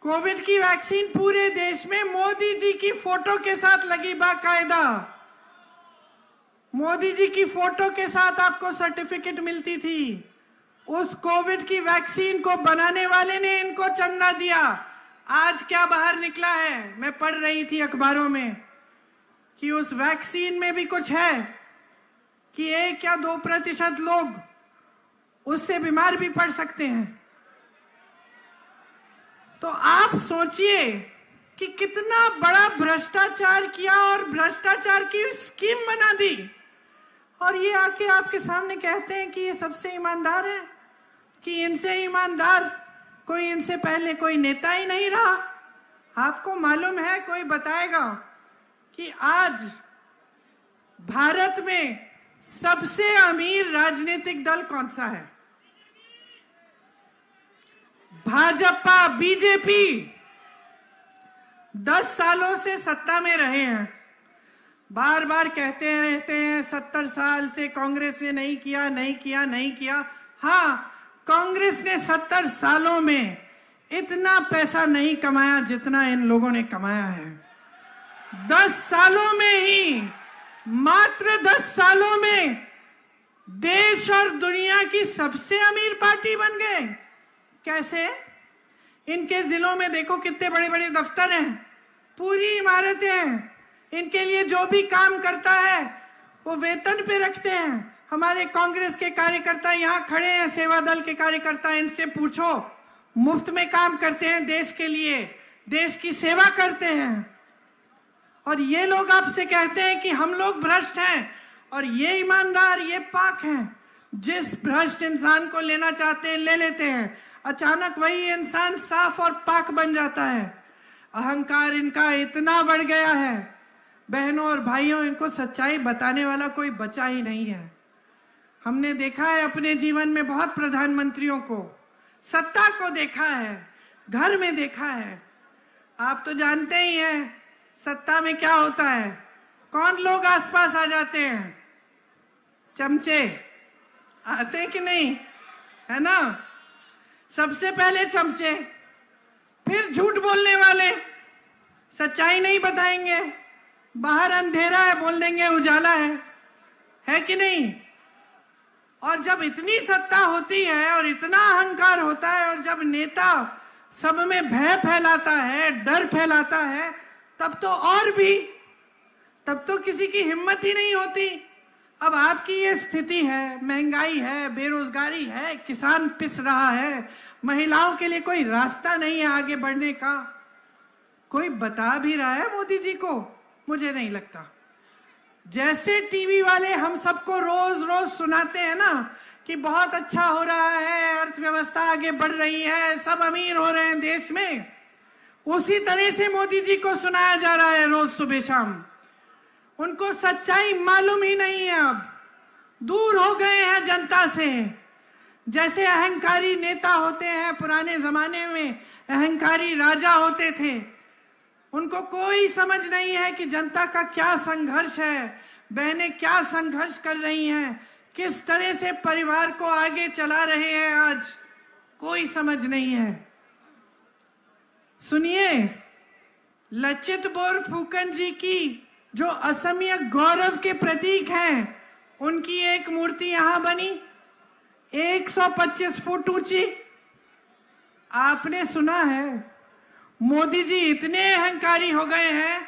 कोविड की वैक्सीन पूरे देश में मोदी जी की फोटो के साथ लगी, बाकायदा। मोदी जी की फोटो के साथ आपको सर्टिफिकेट मिलती थी। उस कोविड की वैक्सीन को बनाने वाले ने इनको चंदा दिया। आज क्या बाहर निकला है, मैं पढ़ रही थी अखबारों में कि उस वैक्सीन में भी कुछ है कि 1 या 2% लोग उससे बीमार भी पड़ सकते हैं। तो आप सोचिए कि कितना बड़ा भ्रष्टाचार किया और भ्रष्टाचार की स्कीम बना दी, और ये आके आपके सामने कहते हैं कि ये सबसे ईमानदार है, कि इनसे ईमानदार कोई इनसे पहले कोई नेता ही नहीं रहा। आपको मालूम है, कोई बताएगा कि आज भारत में सबसे अमीर राजनीतिक दल कौन सा है? भाजपा, बीजेपी 10 सालों से सत्ता में रहे हैं। बार बार कहते रहते हैं 70 साल से कांग्रेस ने नहीं किया। हाँ, कांग्रेस ने 70 सालों में इतना पैसा नहीं कमाया जितना इन लोगों ने कमाया है। 10 सालों में ही, मात्र 10 सालों में देश और दुनिया की सबसे अमीर पार्टी बन गए। कैसे? इनके जिलों में देखो कितने बड़े बड़े दफ्तर हैं, पूरी इमारतें हैं। इनके लिए जो भी काम करता है वो वेतन पे रखते हैं। हमारे कांग्रेस के कार्यकर्ता यहाँ खड़े हैं, सेवा दल के कार्यकर्ता, इनसे पूछो, मुफ्त में काम करते हैं देश के लिए, देश की सेवा करते हैं। और ये लोग आपसे कहते हैं कि हम लोग भ्रष्ट हैं और ये ईमानदार, ये पाक हैं। जिस भ्रष्ट इंसान को लेना चाहते हैं ले लेते हैं, अचानक वही इंसान साफ और पाक बन जाता है। अहंकार इनका इतना बढ़ गया है, बहनों और भाइयों, इनको सच्चाई बताने वाला कोई बचा ही नहीं है। हमने देखा है अपने जीवन में बहुत प्रधानमंत्रियों को, सत्ता को देखा है, घर में देखा है। आप तो जानते ही हैं सत्ता में क्या होता है, कौन लोग आसपास आ जाते हैं? चमचे आते हैं कि नहीं, है ना? सबसे पहले चमचे, फिर झूठ बोलने वाले, सच्चाई नहीं बताएंगे, बाहर अंधेरा है बोल देंगे उजाला है कि नहीं? और जब इतनी सत्ता होती है और इतना अहंकार होता है और जब नेता सब में भय फैलाता है, डर फैलाता है, तब तो किसी की हिम्मत ही नहीं होती। अब आपकी ये स्थिति है, महंगाई है, बेरोजगारी है, किसान पिस रहा है, महिलाओं के लिए कोई रास्ता नहीं है आगे बढ़ने का। कोई बता भी रहा है मोदी जी को? मुझे नहीं लगता। जैसे टीवी वाले हम सबको रोज रोज सुनाते हैं ना कि बहुत अच्छा हो रहा है, अर्थव्यवस्था आगे बढ़ रही है, सब अमीर हो रहे हैं देश में, उसी तरह से मोदी जी को सुनाया जा रहा है रोज सुबह शाम। उनको सच्चाई मालूम ही नहीं है, अब दूर हो गए हैं जनता से। जैसे अहंकारी नेता होते हैं, पुराने जमाने में अहंकारी राजा होते थे, उनको कोई समझ नहीं है कि जनता का क्या संघर्ष है, बहनें क्या संघर्ष कर रही हैं, किस तरह से परिवार को आगे चला रहे हैं, आज कोई समझ नहीं है। सुनिए, लचित बोरफुकन जी की जो असमिया गौरव के प्रतीक हैं, उनकी एक मूर्ति यहां बनी 125 फुट ऊंची। आपने सुना है मोदी जी इतने अहंकारी हो गए हैं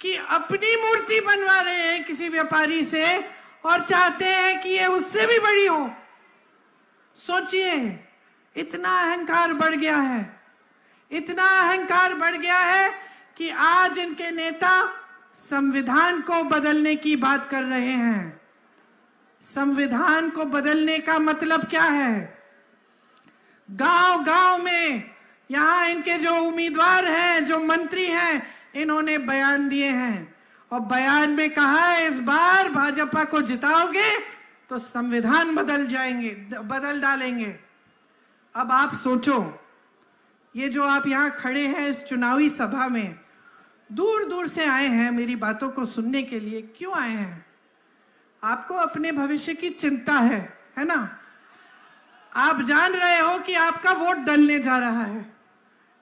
कि अपनी मूर्ति बनवा रहे हैं किसी व्यापारी से और चाहते हैं कि ये उससे भी बड़ी हो। सोचिए, इतना अहंकार बढ़ गया है, इतना अहंकार बढ़ गया है कि आज इनके नेता संविधान को बदलने की बात कर रहे हैं। संविधान को बदलने का मतलब क्या है? गांव गांव में यहां इनके जो उम्मीदवार हैं, जो मंत्री हैं, इन्होंने बयान दिए हैं और बयान में कहा है इस बार भाजपा को जिताओगे तो संविधान बदल डालेंगे। अब आप सोचो, ये जो आप यहां खड़े हैं इस चुनावी सभा में, दूर दूर से आए हैं मेरी बातों को सुनने के लिए। क्यों आए हैं? आपको अपने भविष्य की चिंता है ना? आप जान रहे हो कि आपका वोट डलने जा रहा है।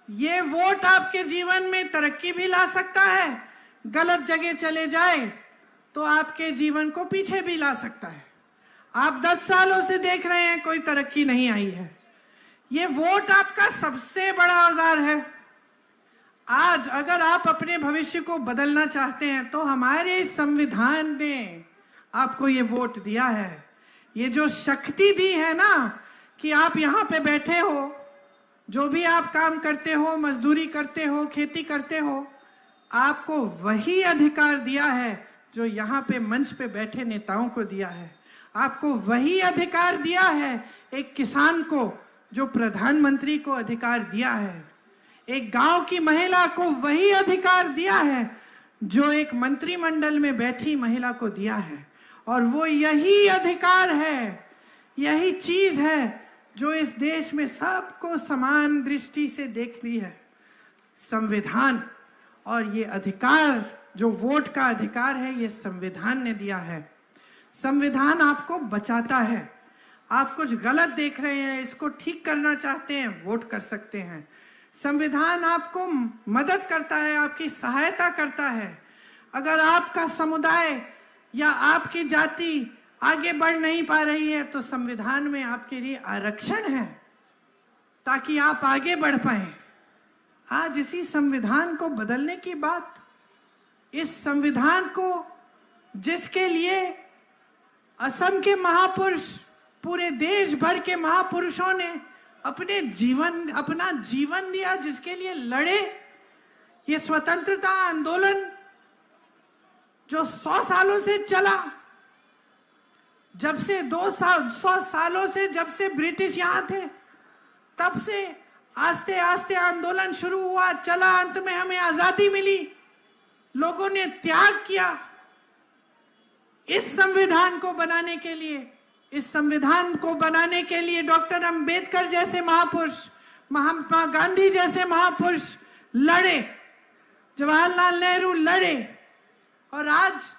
ये वोट आपके जीवन में तरक्की भी ला सकता है, गलत जगह चले जाए तो आपके जीवन को पीछे भी ला सकता है। आप 10 सालों से देख रहे हैं कोई तरक्की नहीं आई है। ये वोट आपका सबसे बड़ा औजार है। आज अगर आप अपने भविष्य को बदलना चाहते हैं तो हमारे संविधान ने आपको ये वोट दिया है। ये जो शक्ति दी है ना कि आप यहाँ पे बैठे हो, जो भी आप काम करते हो, मजदूरी करते हो, खेती करते हो, आपको वही अधिकार दिया है जो यहाँ पे मंच पे बैठे नेताओं को दिया है। आपको वही अधिकार दिया है एक किसान को जो प्रधानमंत्री को अधिकार दिया है। एक गांव की महिला को वही अधिकार दिया है जो एक मंत्रिमंडल में बैठी महिला को दिया है। और वो यही अधिकार है, यही चीज है जो इस देश में सबको समान दृष्टि से देखती है, संविधान। और ये अधिकार जो वोट का अधिकार है, ये संविधान ने दिया है। संविधान आपको बचाता है। आप कुछ गलत देख रहे हैं, इसको ठीक करना चाहते हैं, वोट कर सकते हैं। संविधान आपको मदद करता है, आपकी सहायता करता है। अगर आपका समुदाय या आपकी जाति आगे बढ़ नहीं पा रही है तो संविधान में आपके लिए आरक्षण है ताकि आप आगे बढ़ पाए। आज इसी संविधान को बदलने की बात, इस संविधान को जिसके लिए असम के महापुरुष, पूरे देश भर के महापुरुषों ने अपना जीवन दिया, जिसके लिए लड़े, ये स्वतंत्रता आंदोलन जो 100 सालों से चला, जब से 100 सालों से जब से ब्रिटिश यहां थे, तब से आस्ते आस्ते आंदोलन शुरू हुआ, चला, अंत में हमें आजादी मिली, लोगों ने त्याग किया इस संविधान को बनाने के लिए। इस संविधान को बनाने के लिए डॉक्टर अंबेडकर जैसे महापुरुष, महात्मा गांधी जैसे महापुरुष लड़े, जवाहरलाल नेहरू लड़े। और आज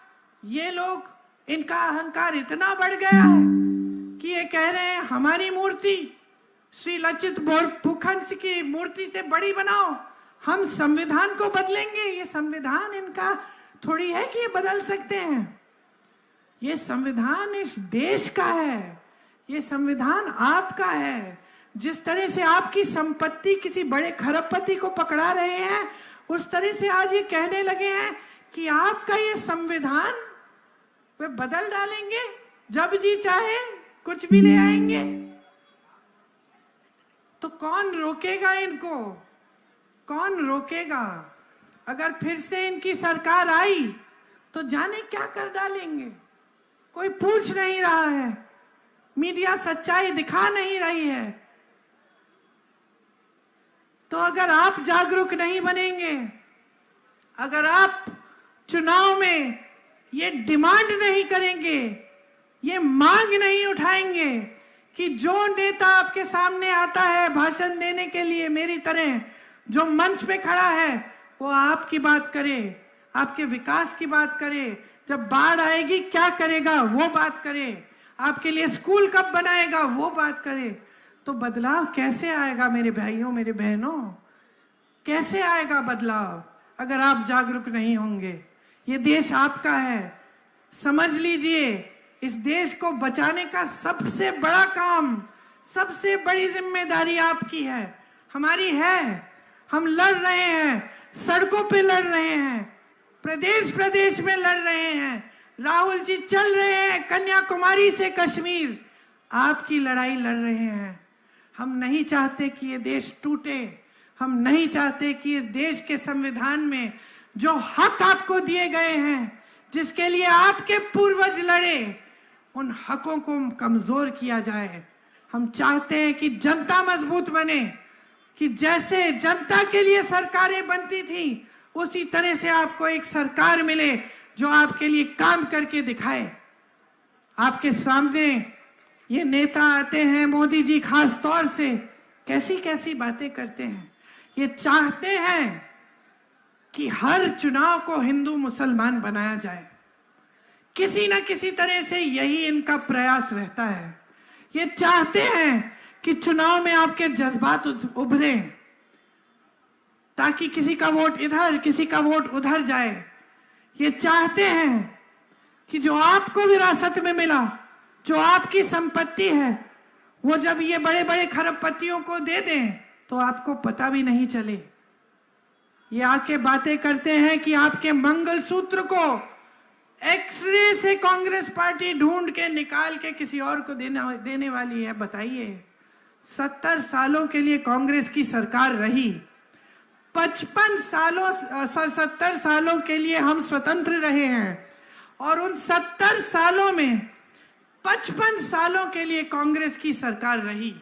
ये लोग, इनका अहंकार इतना बढ़ गया है कि ये कह रहे हैं हमारी मूर्ति श्री लचित बोरफुकन की मूर्ति से बड़ी बनाओ, हम संविधान को बदलेंगे। ये संविधान इनका थोड़ी है कि ये बदल सकते हैं। ये संविधान इस देश का है, ये संविधान आपका है। जिस तरह से आपकी संपत्ति किसी बड़े खरबपति को पकड़ा रहे हैं, उस तरह से आज ये कहने लगे हैं कि आपका ये संविधान वे बदल डालेंगे, जब जी चाहे कुछ भी ले आएंगे। तो कौन रोकेगा इनको? कौन रोकेगा? अगर फिर से इनकी सरकार आई तो जाने क्या कर डालेंगे। कोई पूछ नहीं रहा है, मीडिया सच्चाई दिखा नहीं रही है। तो अगर आप जागरूक नहीं बनेंगे, अगर आप चुनाव में ये डिमांड नहीं करेंगे, ये मांग नहीं उठाएंगे कि जो नेता आपके सामने आता है भाषण देने के लिए, मेरी तरह जो मंच पे खड़ा है, वो आपकी बात करे, आपके विकास की बात करे, जब बाढ़ आएगी क्या करेगा वो बात करे, आपके लिए स्कूल कब बनाएगा वो बात करे, तो बदलाव कैसे आएगा मेरे भाइयों, मेरे बहनों? कैसे आएगा बदलाव अगर आप जागरूक नहीं होंगे? ये देश आपका है, समझ लीजिए। इस देश को बचाने का सबसे बड़ा काम, सबसे बड़ी जिम्मेदारी आपकी है, हमारी है। हम लड़ रहे हैं, सड़कों पे लड़ रहे हैं, प्रदेश प्रदेश में लड़ रहे हैं। राहुल जी चल रहे हैं कन्याकुमारी से कश्मीर, आपकी लड़ाई लड़ रहे हैं। हम नहीं चाहते कि ये देश टूटे, हम नहीं चाहते कि इस देश के संविधान में जो हक आपको दिए गए हैं, जिसके लिए आपके पूर्वज लड़े, उन हकों को कमजोर किया जाए। हम चाहते हैं कि जनता मजबूत बने, कि जैसे जनता के लिए सरकारें बनती थी, उसी तरह से आपको एक सरकार मिले जो आपके लिए काम करके दिखाए। आपके सामने ये नेता आते हैं, मोदी जी खास तौर से कैसी कैसी बातें करते हैं। ये चाहते हैं कि हर चुनाव को हिंदू मुसलमान बनाया जाए, किसी न किसी तरह से यही इनका प्रयास रहता है। ये चाहते हैं कि चुनाव में आपके जज्बात उभरे, ताकि किसी का वोट इधर किसी का वोट उधर जाए। ये चाहते हैं कि जो आपको विरासत में मिला, जो आपकी संपत्ति है, वो जब ये बड़े बड़े खरबपतियों को दे दें तो आपको पता भी नहीं चले। ये आके बातें करते हैं कि आपके मंगलसूत्र को एक्सरे से कांग्रेस पार्टी ढूंढ के निकाल के किसी और को देने वाली है। बताइए, 70 सालों के लिए कांग्रेस की सरकार रही, 70 सालों के लिए हम स्वतंत्र रहे हैं, और उन 70 सालों में 55 सालों के लिए कांग्रेस की सरकार रही।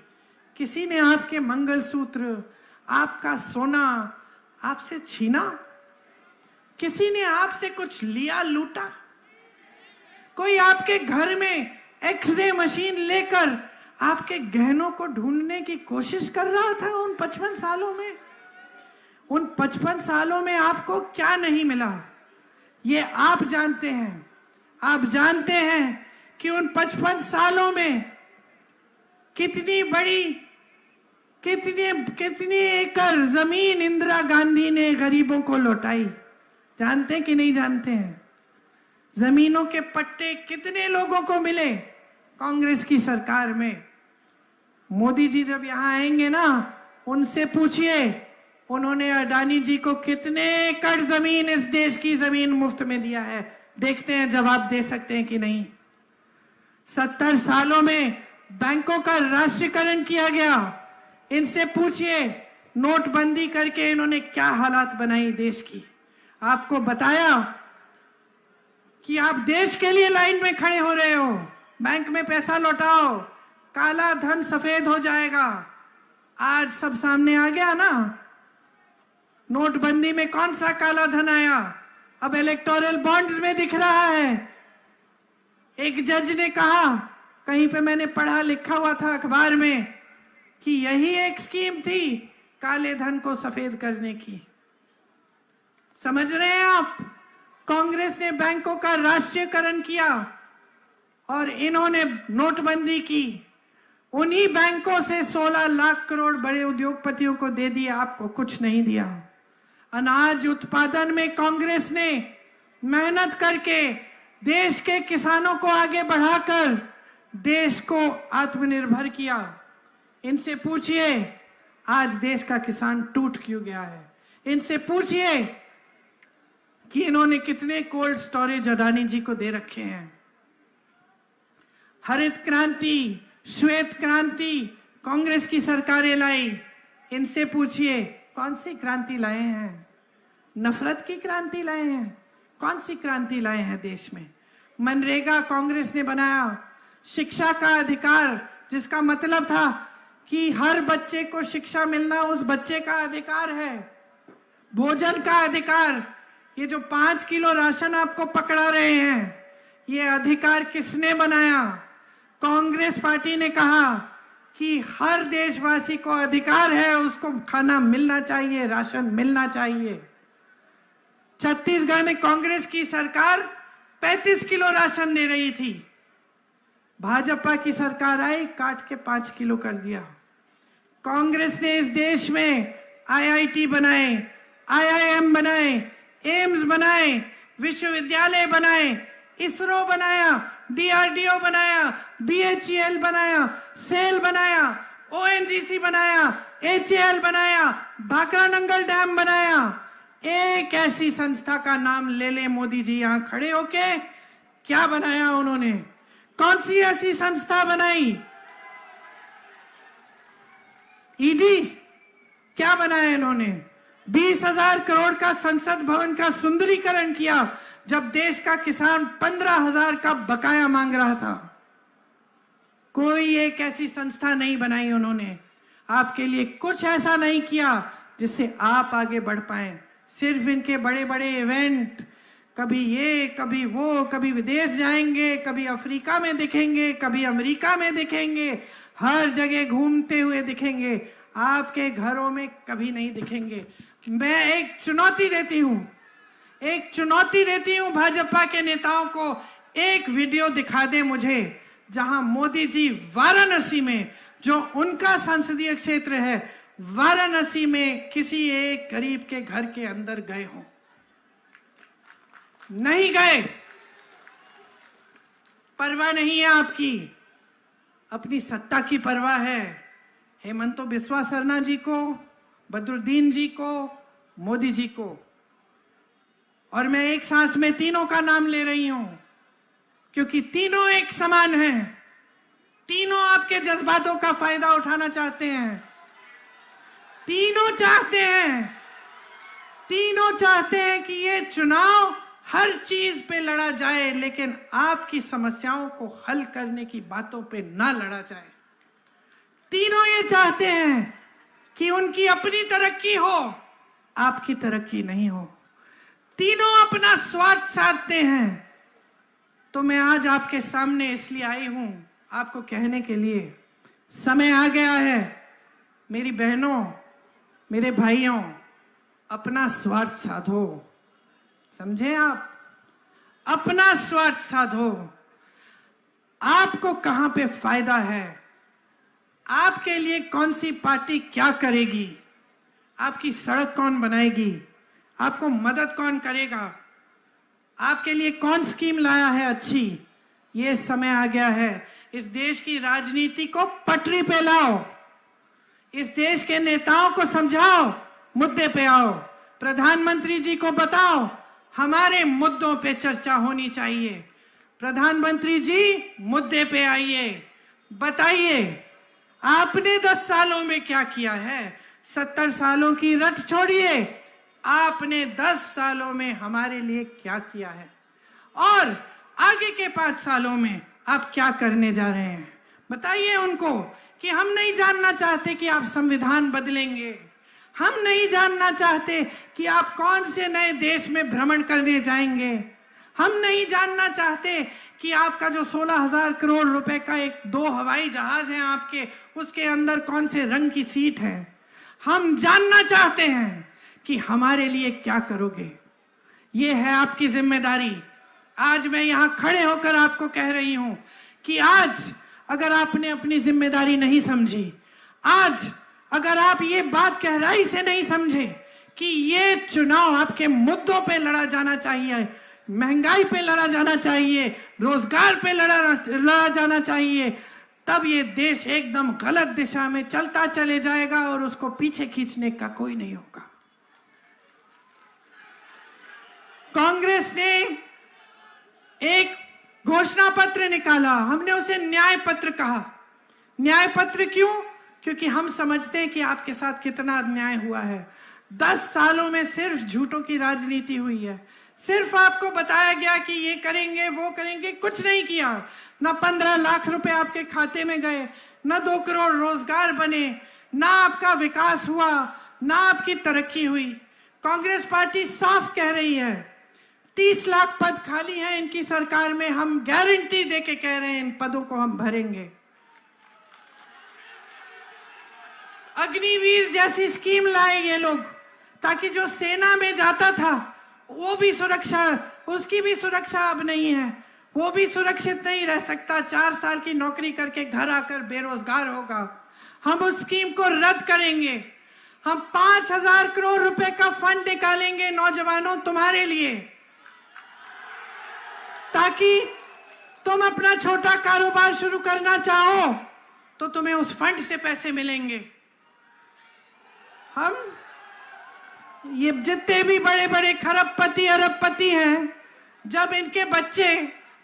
किसी ने आपके मंगलसूत्र, आपका सोना आपसे छीना? किसी ने आपसे कुछ लिया, लूटा? कोई आपके घर में एक्सरे मशीन लेकर आपके गहनों को ढूंढने की कोशिश कर रहा था उन 55 सालों में? उन 55 सालों में आपको क्या नहीं मिला, ये आप जानते हैं। आप जानते हैं कि उन 55 सालों में कितनी बड़ी, कितनी एकड़ जमीन इंदिरा गांधी ने गरीबों को लौटाई। जानते हैं कि नहीं जानते हैं? जमीनों के पट्टे कितने लोगों को मिले कांग्रेस की सरकार में? मोदी जी जब यहां आएंगे ना, उनसे पूछिए उन्होंने अडानी जी को कितने एकड़ जमीन, इस देश की जमीन मुफ्त में दिया है। देखते हैं जवाब दे सकते हैं कि नहीं। 70 सालों में बैंकों का राष्ट्रीयकरण किया गया। इनसे पूछिए नोटबंदी करके इन्होंने क्या हालात बनाई देश की। आपको बताया कि आप देश के लिए लाइन में खड़े हो रहे हो, बैंक में पैसा लौटाओ, काला धन सफेद हो जाएगा। आज सब सामने आ गया ना। नोटबंदी में कौन सा काला धन आया? अब इलेक्टोरल बॉन्ड्स में दिख रहा है। एक जज ने कहा, कहीं पे मैंने पढ़ा लिखा हुआ था अखबार में, कि यही एक स्कीम थी काले धन को सफेद करने की। समझ रहे हैं आप? कांग्रेस ने बैंकों का राष्ट्रीयकरण किया और इन्होंने नोटबंदी की। उन्हीं बैंकों से 16 लाख करोड़ बड़े उद्योगपतियों को दे दिया, आपको कुछ नहीं दिया। अनाज उत्पादन में कांग्रेस ने मेहनत करके देश के किसानों को आगे बढ़ाकर देश को आत्मनिर्भर किया। इनसे पूछिए आज देश का किसान टूट क्यों गया है। इनसे पूछिए कि इन्होंने कितने कोल्ड स्टोरेज अडानी जी को दे रखे हैं। हरित क्रांति, श्वेत क्रांति कांग्रेस की सरकारें लाई। इनसे पूछिए कौन सी क्रांति लाए हैं। नफरत की क्रांति लाए हैं। कौन सी क्रांति लाए हैं देश में। मनरेगा कांग्रेस ने बनाया, शिक्षा का अधिकार, जिसका मतलब था कि हर बच्चे को शिक्षा मिलना उस बच्चे का अधिकार है। भोजन का अधिकार, ये जो 5 किलो राशन आपको पकड़ा रहे हैं, ये अधिकार किसने बनाया। कांग्रेस पार्टी ने कहा कि हर देशवासी को अधिकार है, उसको खाना मिलना चाहिए, राशन मिलना चाहिए। छत्तीसगढ़ में कांग्रेस की सरकार 35 किलो राशन दे रही थी। भाजपा की सरकार आई, काट के 5 किलो कर दिया। कांग्रेस ने इस देश में IIT बनाए, IIM बनाए, एम्स बनाए, विश्वविद्यालय बनाए, इसरो बनाया, DRDO बनाया, BHEL बनाया, सेल बनाया, ONGC बनाया, HAL बनाया, भाखरा नंगल डैम बनाया। एक ऐसी संस्था का नाम ले ले मोदी जी यहां खड़े होके, क्या बनाया उन्होंने। कौन सी ऐसी संस्था बनाई। ईडी, क्या बनाया इन्होंने। 20,000 करोड़ का संसद भवन का सुंदरीकरण किया जब देश का किसान 15,000 का बकाया मांग रहा था। कोई एक ऐसी संस्था नहीं बनाई उन्होंने। आपके लिए कुछ ऐसा नहीं किया जिससे आप आगे बढ़ पाए। सिर्फ इनके बड़े बड़े इवेंट, कभी ये कभी वो, कभी विदेश जाएंगे, कभी अफ्रीका में दिखेंगे, कभी अमेरिका में दिखेंगे, हर जगह घूमते हुए दिखेंगे, आपके घरों में कभी नहीं दिखेंगे। मैं एक चुनौती देती हूं भाजपा के नेताओं को, एक वीडियो दिखा दे मुझे जहां मोदी जी वाराणसी में, जो उनका संसदीय क्षेत्र है, वाराणसी में किसी एक गरीब के घर के अंदर गए हों। नहीं गए। परवाह नहीं है आपकी, अपनी सत्ता की परवाह है। हेमंतो बिस्वा सरना जी को, बदरुद्दीन जी को, मोदी जी को, और मैं एक सांस में तीनों का नाम ले रही हूं क्योंकि तीनों एक समान हैं। तीनों आपके जज्बातों का फायदा उठाना चाहते हैं। तीनों चाहते हैं कि ये चुनाव हर चीज पे लड़ा जाए, लेकिन आपकी समस्याओं को हल करने की बातों पे ना लड़ा जाए। तीनों ये चाहते हैं कि उनकी अपनी तरक्की हो, आपकी तरक्की नहीं हो। तीनों अपना स्वार्थ साधते हैं। तो मैं आज आपके सामने इसलिए आई हूं, आपको कहने के लिए, समय आ गया है मेरी बहनों, मेरे भाइयों, अपना स्वार्थ साधो। समझे आप, अपना स्वार्थ साधो। आपको कहां पे फायदा है, आपके लिए कौन सी पार्टी क्या करेगी, आपकी सड़क कौन बनाएगी, आपको मदद कौन करेगा, आपके लिए कौन स्कीम लाया है अच्छी, ये समय आ गया है। इस देश की राजनीति को पटरी पे लाओ, इस देश के नेताओं को समझाओ, मुद्दे पे आओ। प्रधानमंत्री जी को बताओ हमारे मुद्दों पे चर्चा होनी चाहिए। प्रधानमंत्री जी मुद्दे पे आइए, बताइए आपने 10 सालों में क्या किया है। 70 सालों की रट छोड़िए, आपने 10 सालों में हमारे लिए क्या किया है और आगे के 5 सालों में आप क्या करने जा रहे हैं। बताइए उनको कि हम नहीं जानना चाहते कि आप संविधान बदलेंगे, हम नहीं जानना चाहते कि आप कौन से नए देश में भ्रमण करने जाएंगे, हम नहीं जानना चाहते कि आपका जो 16,000 करोड़ रुपए का 2 हवाई जहाज है आपके, उसके अंदर कौन से रंग की सीट है। हम जानना चाहते हैं कि हमारे लिए क्या करोगे। ये है आपकी जिम्मेदारी। आज मैं यहां खड़े होकर आपको कह रही हूं कि आज अगर आपने अपनी जिम्मेदारी नहीं समझी, आज अगर आप ये बात गहराई से नहीं समझे कि ये चुनाव आपके मुद्दों पे लड़ा जाना चाहिए, महंगाई पे लड़ा जाना चाहिए, रोजगार पे लड़ा जाना चाहिए, तब ये देश एकदम गलत दिशा में चलता चले जाएगा और उसको पीछे खींचने का कोई नहीं होगा। कांग्रेस ने एक घोषणा पत्र निकाला, हमने उसे न्याय पत्र कहा। न्याय पत्र क्यों? क्योंकि हम समझते हैं कि आपके साथ कितना अन्याय हुआ है। 10 सालों में सिर्फ झूठों की राजनीति हुई है, सिर्फ आपको बताया गया कि ये करेंगे वो करेंगे, कुछ नहीं किया। ना 15 लाख रुपए आपके खाते में गए, ना 2 करोड़ रोजगार बने, ना आपका विकास हुआ, ना आपकी तरक्की हुई। कांग्रेस पार्टी साफ कह रही है 30 लाख पद खाली हैं इनकी सरकार में, हम गारंटी देके कह रहे हैं इन पदों को हम भरेंगे। अग्निवीर जैसी स्कीम लाए ये लोग, ताकि जो सेना में जाता था वो भी सुरक्षा, उसकी भी सुरक्षा अब नहीं है, वो भी सुरक्षित नहीं रह सकता, 4 साल की नौकरी करके घर आकर बेरोजगार होगा। हम उस स्कीम को रद्द करेंगे। हम 5,000 करोड़ रुपए का फंड निकालेंगे नौजवानों तुम्हारे लिए, ताकि तुम अपना छोटा कारोबार शुरू करना चाहो तो तुम्हें उस फंड से पैसे मिलेंगे। हम ये जितने भी बड़े बड़े खरबपति अरबपति हैं, जब इनके बच्चे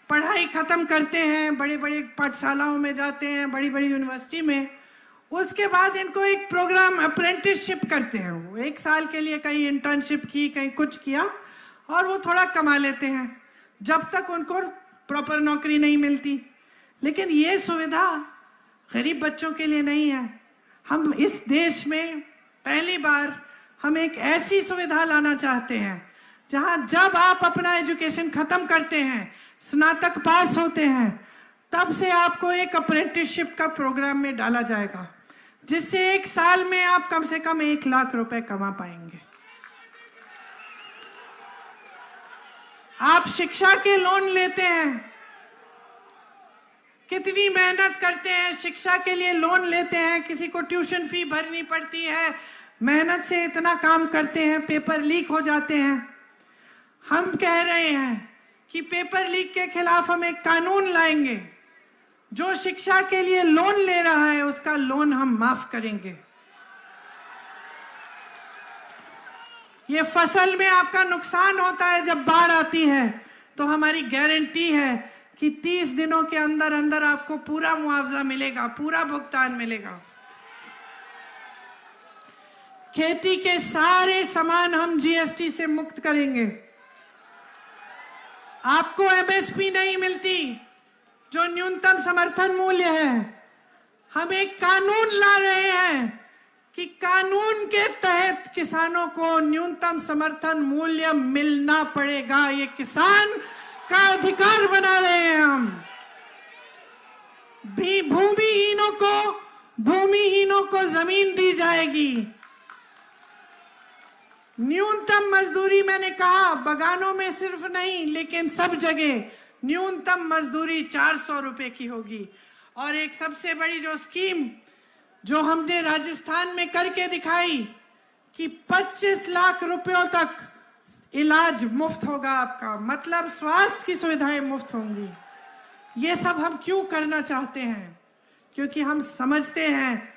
पढ़ाई खत्म करते हैं, बड़े बड़े पाठशालाओं में जाते हैं, बड़ी बड़ी यूनिवर्सिटी में, उसके बाद इनको एक प्रोग्राम अप्रेंटिसशिप करते हैं। वो 1 साल के लिए कहीं इंटर्नशिप की, कहीं कुछ किया, और वो थोड़ा कमा लेते हैं जब तक उनको प्रॉपर नौकरी नहीं मिलती। लेकिन ये सुविधा गरीब बच्चों के लिए नहीं है। हम इस देश में पहली बार हम एक ऐसी सुविधा लाना चाहते हैं जहां जब आप अपना एजुकेशन खत्म करते हैं, स्नातक पास होते हैं, तब से आपको एक अप्रेंटिसशिप का प्रोग्राम में डाला जाएगा, जिससे 1 साल में आप कम से कम 1 लाख रुपए कमा पाएंगे। आप शिक्षा के लोन लेते हैं, कितनी मेहनत करते हैं, शिक्षा के लिए लोन लेते हैं, किसी को ट्यूशन फी भरनी पड़ती है, मेहनत से इतना काम करते हैं, पेपर लीक हो जाते हैं। हम कह रहे हैं कि पेपर लीक के खिलाफ हम एक कानून लाएंगे। जो शिक्षा के लिए लोन ले रहा है उसका लोन हम माफ करेंगे। ये फसल में आपका नुकसान होता है जब बाढ़ आती है, तो हमारी गारंटी है कि 30 दिनों के अंदर अंदर आपको पूरा मुआवजा मिलेगा, पूरा भुगतान मिलेगा। खेती के सारे सामान हम जीएसटी से मुक्त करेंगे। आपको एमएसपी नहीं मिलती, जो न्यूनतम समर्थन मूल्य है। हम एक कानून ला रहे हैं कि कानून के तहत किसानों को न्यूनतम समर्थन मूल्य मिलना पड़ेगा। ये किसान का अधिकार बना रहे हैं हम। भी भूमिहीनों को जमीन दी जाएगी। न्यूनतम मजदूरी, मैंने कहा बगानों में सिर्फ नहीं लेकिन सब जगह न्यूनतम मजदूरी 400 रुपए की होगी। और एक सबसे बड़ी जो स्कीम जो हमने राजस्थान में करके दिखाई कि 25 लाख रुपयों तक इलाज मुफ्त होगा आपका, मतलब स्वास्थ्य की सुविधाएं मुफ्त होंगी। ये सब हम क्यों करना चाहते हैं? क्योंकि हम समझते हैं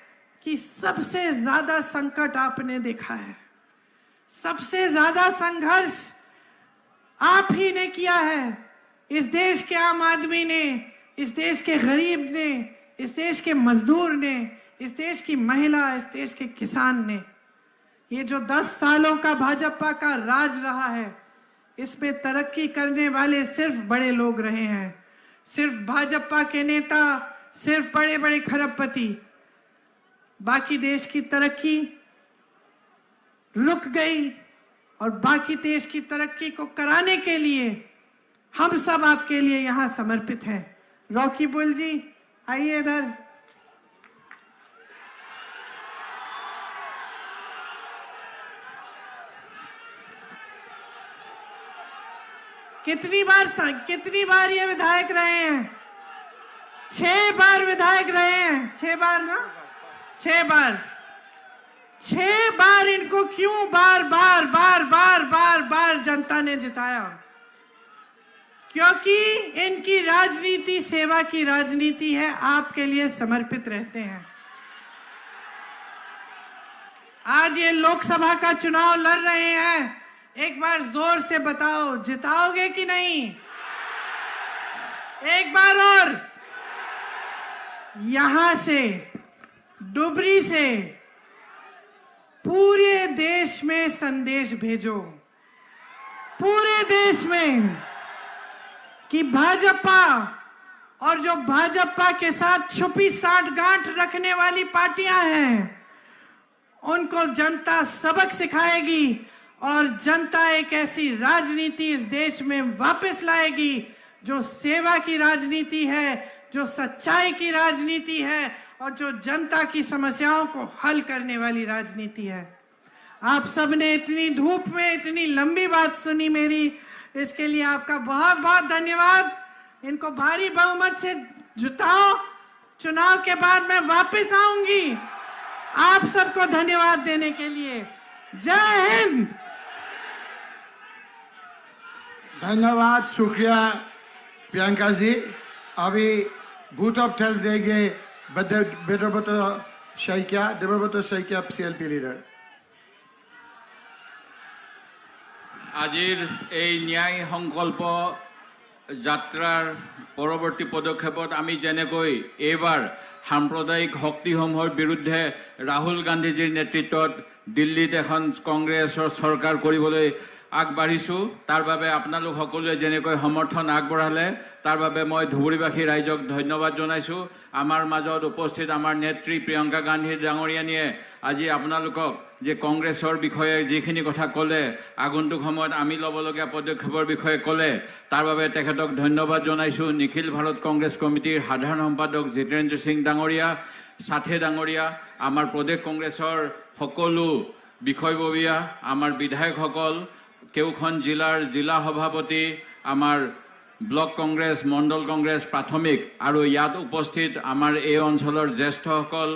कि सबसे ज्यादा संकट आपने देखा है, सबसे ज्यादा संघर्ष आप ही ने किया है। इस देश के आम आदमी ने, इस देश के गरीब ने, इस देश के मजदूर ने, इस देश की महिला, इस देश के किसान ने। ये जो 10 सालों का भाजपा का राज रहा है, इसमें तरक्की करने वाले सिर्फ बड़े लोग रहे हैं, सिर्फ भाजपा के नेता, सिर्फ बड़े बड़े खरबपति। बाकी देश की तरक्की रुक गई, और बाकी देश की तरक्की को कराने के लिए हम सब आपके लिए यहां समर्पित हैं। रॉकी बुल जी आइए इधर। कितनी बार ये विधायक रहे हैं? 6 बार विधायक रहे हैं। 6 बार ना, 6 बार। 6 बार इनको क्यों बार बार बार बार बार बार जनता ने जिताया? क्योंकि इनकी राजनीति सेवा की राजनीति है, आपके लिए समर्पित रहते हैं। आज ये लोकसभा का चुनाव लड़ रहे हैं, एक बार जोर से बताओ, जिताओगे कि नहीं? एक बार और यहां से, डुबरी से पूरे देश में संदेश भेजो, पूरे देश में, कि भाजपा और जो भाजपा के साथ छुपी साठगांठ रखने वाली पार्टियां हैं, उनको जनता सबक सिखाएगी और जनता एक ऐसी राजनीति इस देश में वापस लाएगी जो सेवा की राजनीति है, जो सच्चाई की राजनीति है और जो जनता की समस्याओं को हल करने वाली राजनीति है। आप सबने इतनी धूप में इतनी लंबी बात सुनी मेरी, इसके लिए आपका बहुत बहुत धन्यवाद। इनको भारी बहुमत से जिताओ, चुनाव के बाद मैं वापस आऊंगी आप सबको धन्यवाद देने के लिए। जय हिंद। धन्यवाद, शुक्रिया प्रियंका जी। अभी बूथ ऑफ थ्रेस देंगे देवव्रत शइकिया CLP लीडर। আজিৰ এই ন্যায় সংকল্প যাত্ৰাৰ পৰৱৰ্তী পদক্ষেপত আমি যেনেকৈ এইবাৰ সাম্প্ৰদায়িক শক্তিসমূহৰ বিৰুদ্ধে ৰাহুল গান্ধীজীৰ নেতৃত্বত দিল্লীত এখন কংগ্ৰেছৰ চৰকাৰ কৰিবলৈ আগবাঢ়িছোঁ, তাৰ বাবে আপোনালোক সকলোৱে যেনেকৈ সমৰ্থন আগবঢ়ালে তাৰ বাবে মই ধুবুৰীবাসী ৰাইজক ধন্যবাদ জনাইছোঁ। আমাৰ মাজত উপস্থিত আমাৰ নেত্ৰী প্ৰিয়ংকা গান্ধী ডাঙৰীয়ানীয়ে আজি আপোনালোকক যে কংগ্ৰেছৰ বিষয়ে যিখিনি কথা ক'লে, আগন্তুক সময়ত আমি ল'বলগীয়া পদক্ষেপৰ বিষয়ে ক'লে, তাৰ বাবে তেখেতক ধন্যবাদ জনাইছোঁ। নিখিল ভাৰত কংগ্ৰেছ কমিটিৰ সাধাৰণ সম্পাদক জিতেন্দ্ৰ সিং ডাঙৰীয়া, সাথে ডাঙৰীয়া, আমাৰ প্ৰদেশ কংগ্ৰেছৰ সকলো বিষয়ববীয়া, আমাৰ বিধায়কসকল, কেউখন জিলাৰ জিলা সভাপতি, আমাৰ ব্লক কংগ্ৰেছ, মণ্ডল কংগ্ৰেছ, প্ৰাথমিক আৰু ইয়াত উপস্থিত আমাৰ এই অঞ্চলৰ জ্যেষ্ঠসকল,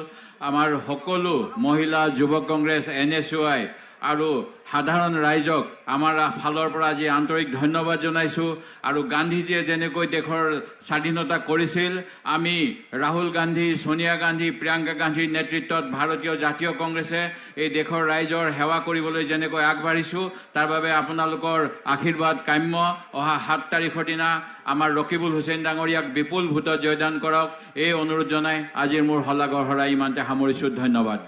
আমাৰ সকলো মহিলা যুৱক কংগ্ৰেছ, NSUI আৰু সাধাৰণ ৰাইজক আমাৰ ফালৰ পৰা আজি আন্তৰিক ধন্যবাদ জনাইছোঁ। আৰু গান্ধীজীয়ে যেনেকৈ দেশৰ স্বাধীনতা কৰিছিল, আমি ৰাহুল গান্ধী, সোনিয়া গান্ধী, প্ৰিয়ংকা গান্ধীৰ নেতৃত্বত ভাৰতীয় জাতীয় কংগ্ৰেছে এই দেশৰ ৰাইজৰ সেৱা কৰিবলৈ যেনেকৈ আগবাঢ়িছোঁ, তাৰ বাবে আপোনালোকৰ আশীৰ্বাদ কাম্য। অহা 7 তাৰিখৰ দিনা আমাৰ ৰকিবুল হুছেইন ডাঙৰীয়াক বিপুল ভোটত জয়দান কৰক, এই অনুৰোধ জনাই আজিৰ মোৰ শলাগৰ শৰাই ইমানতে সামৰিছোঁ। ধন্যবাদ।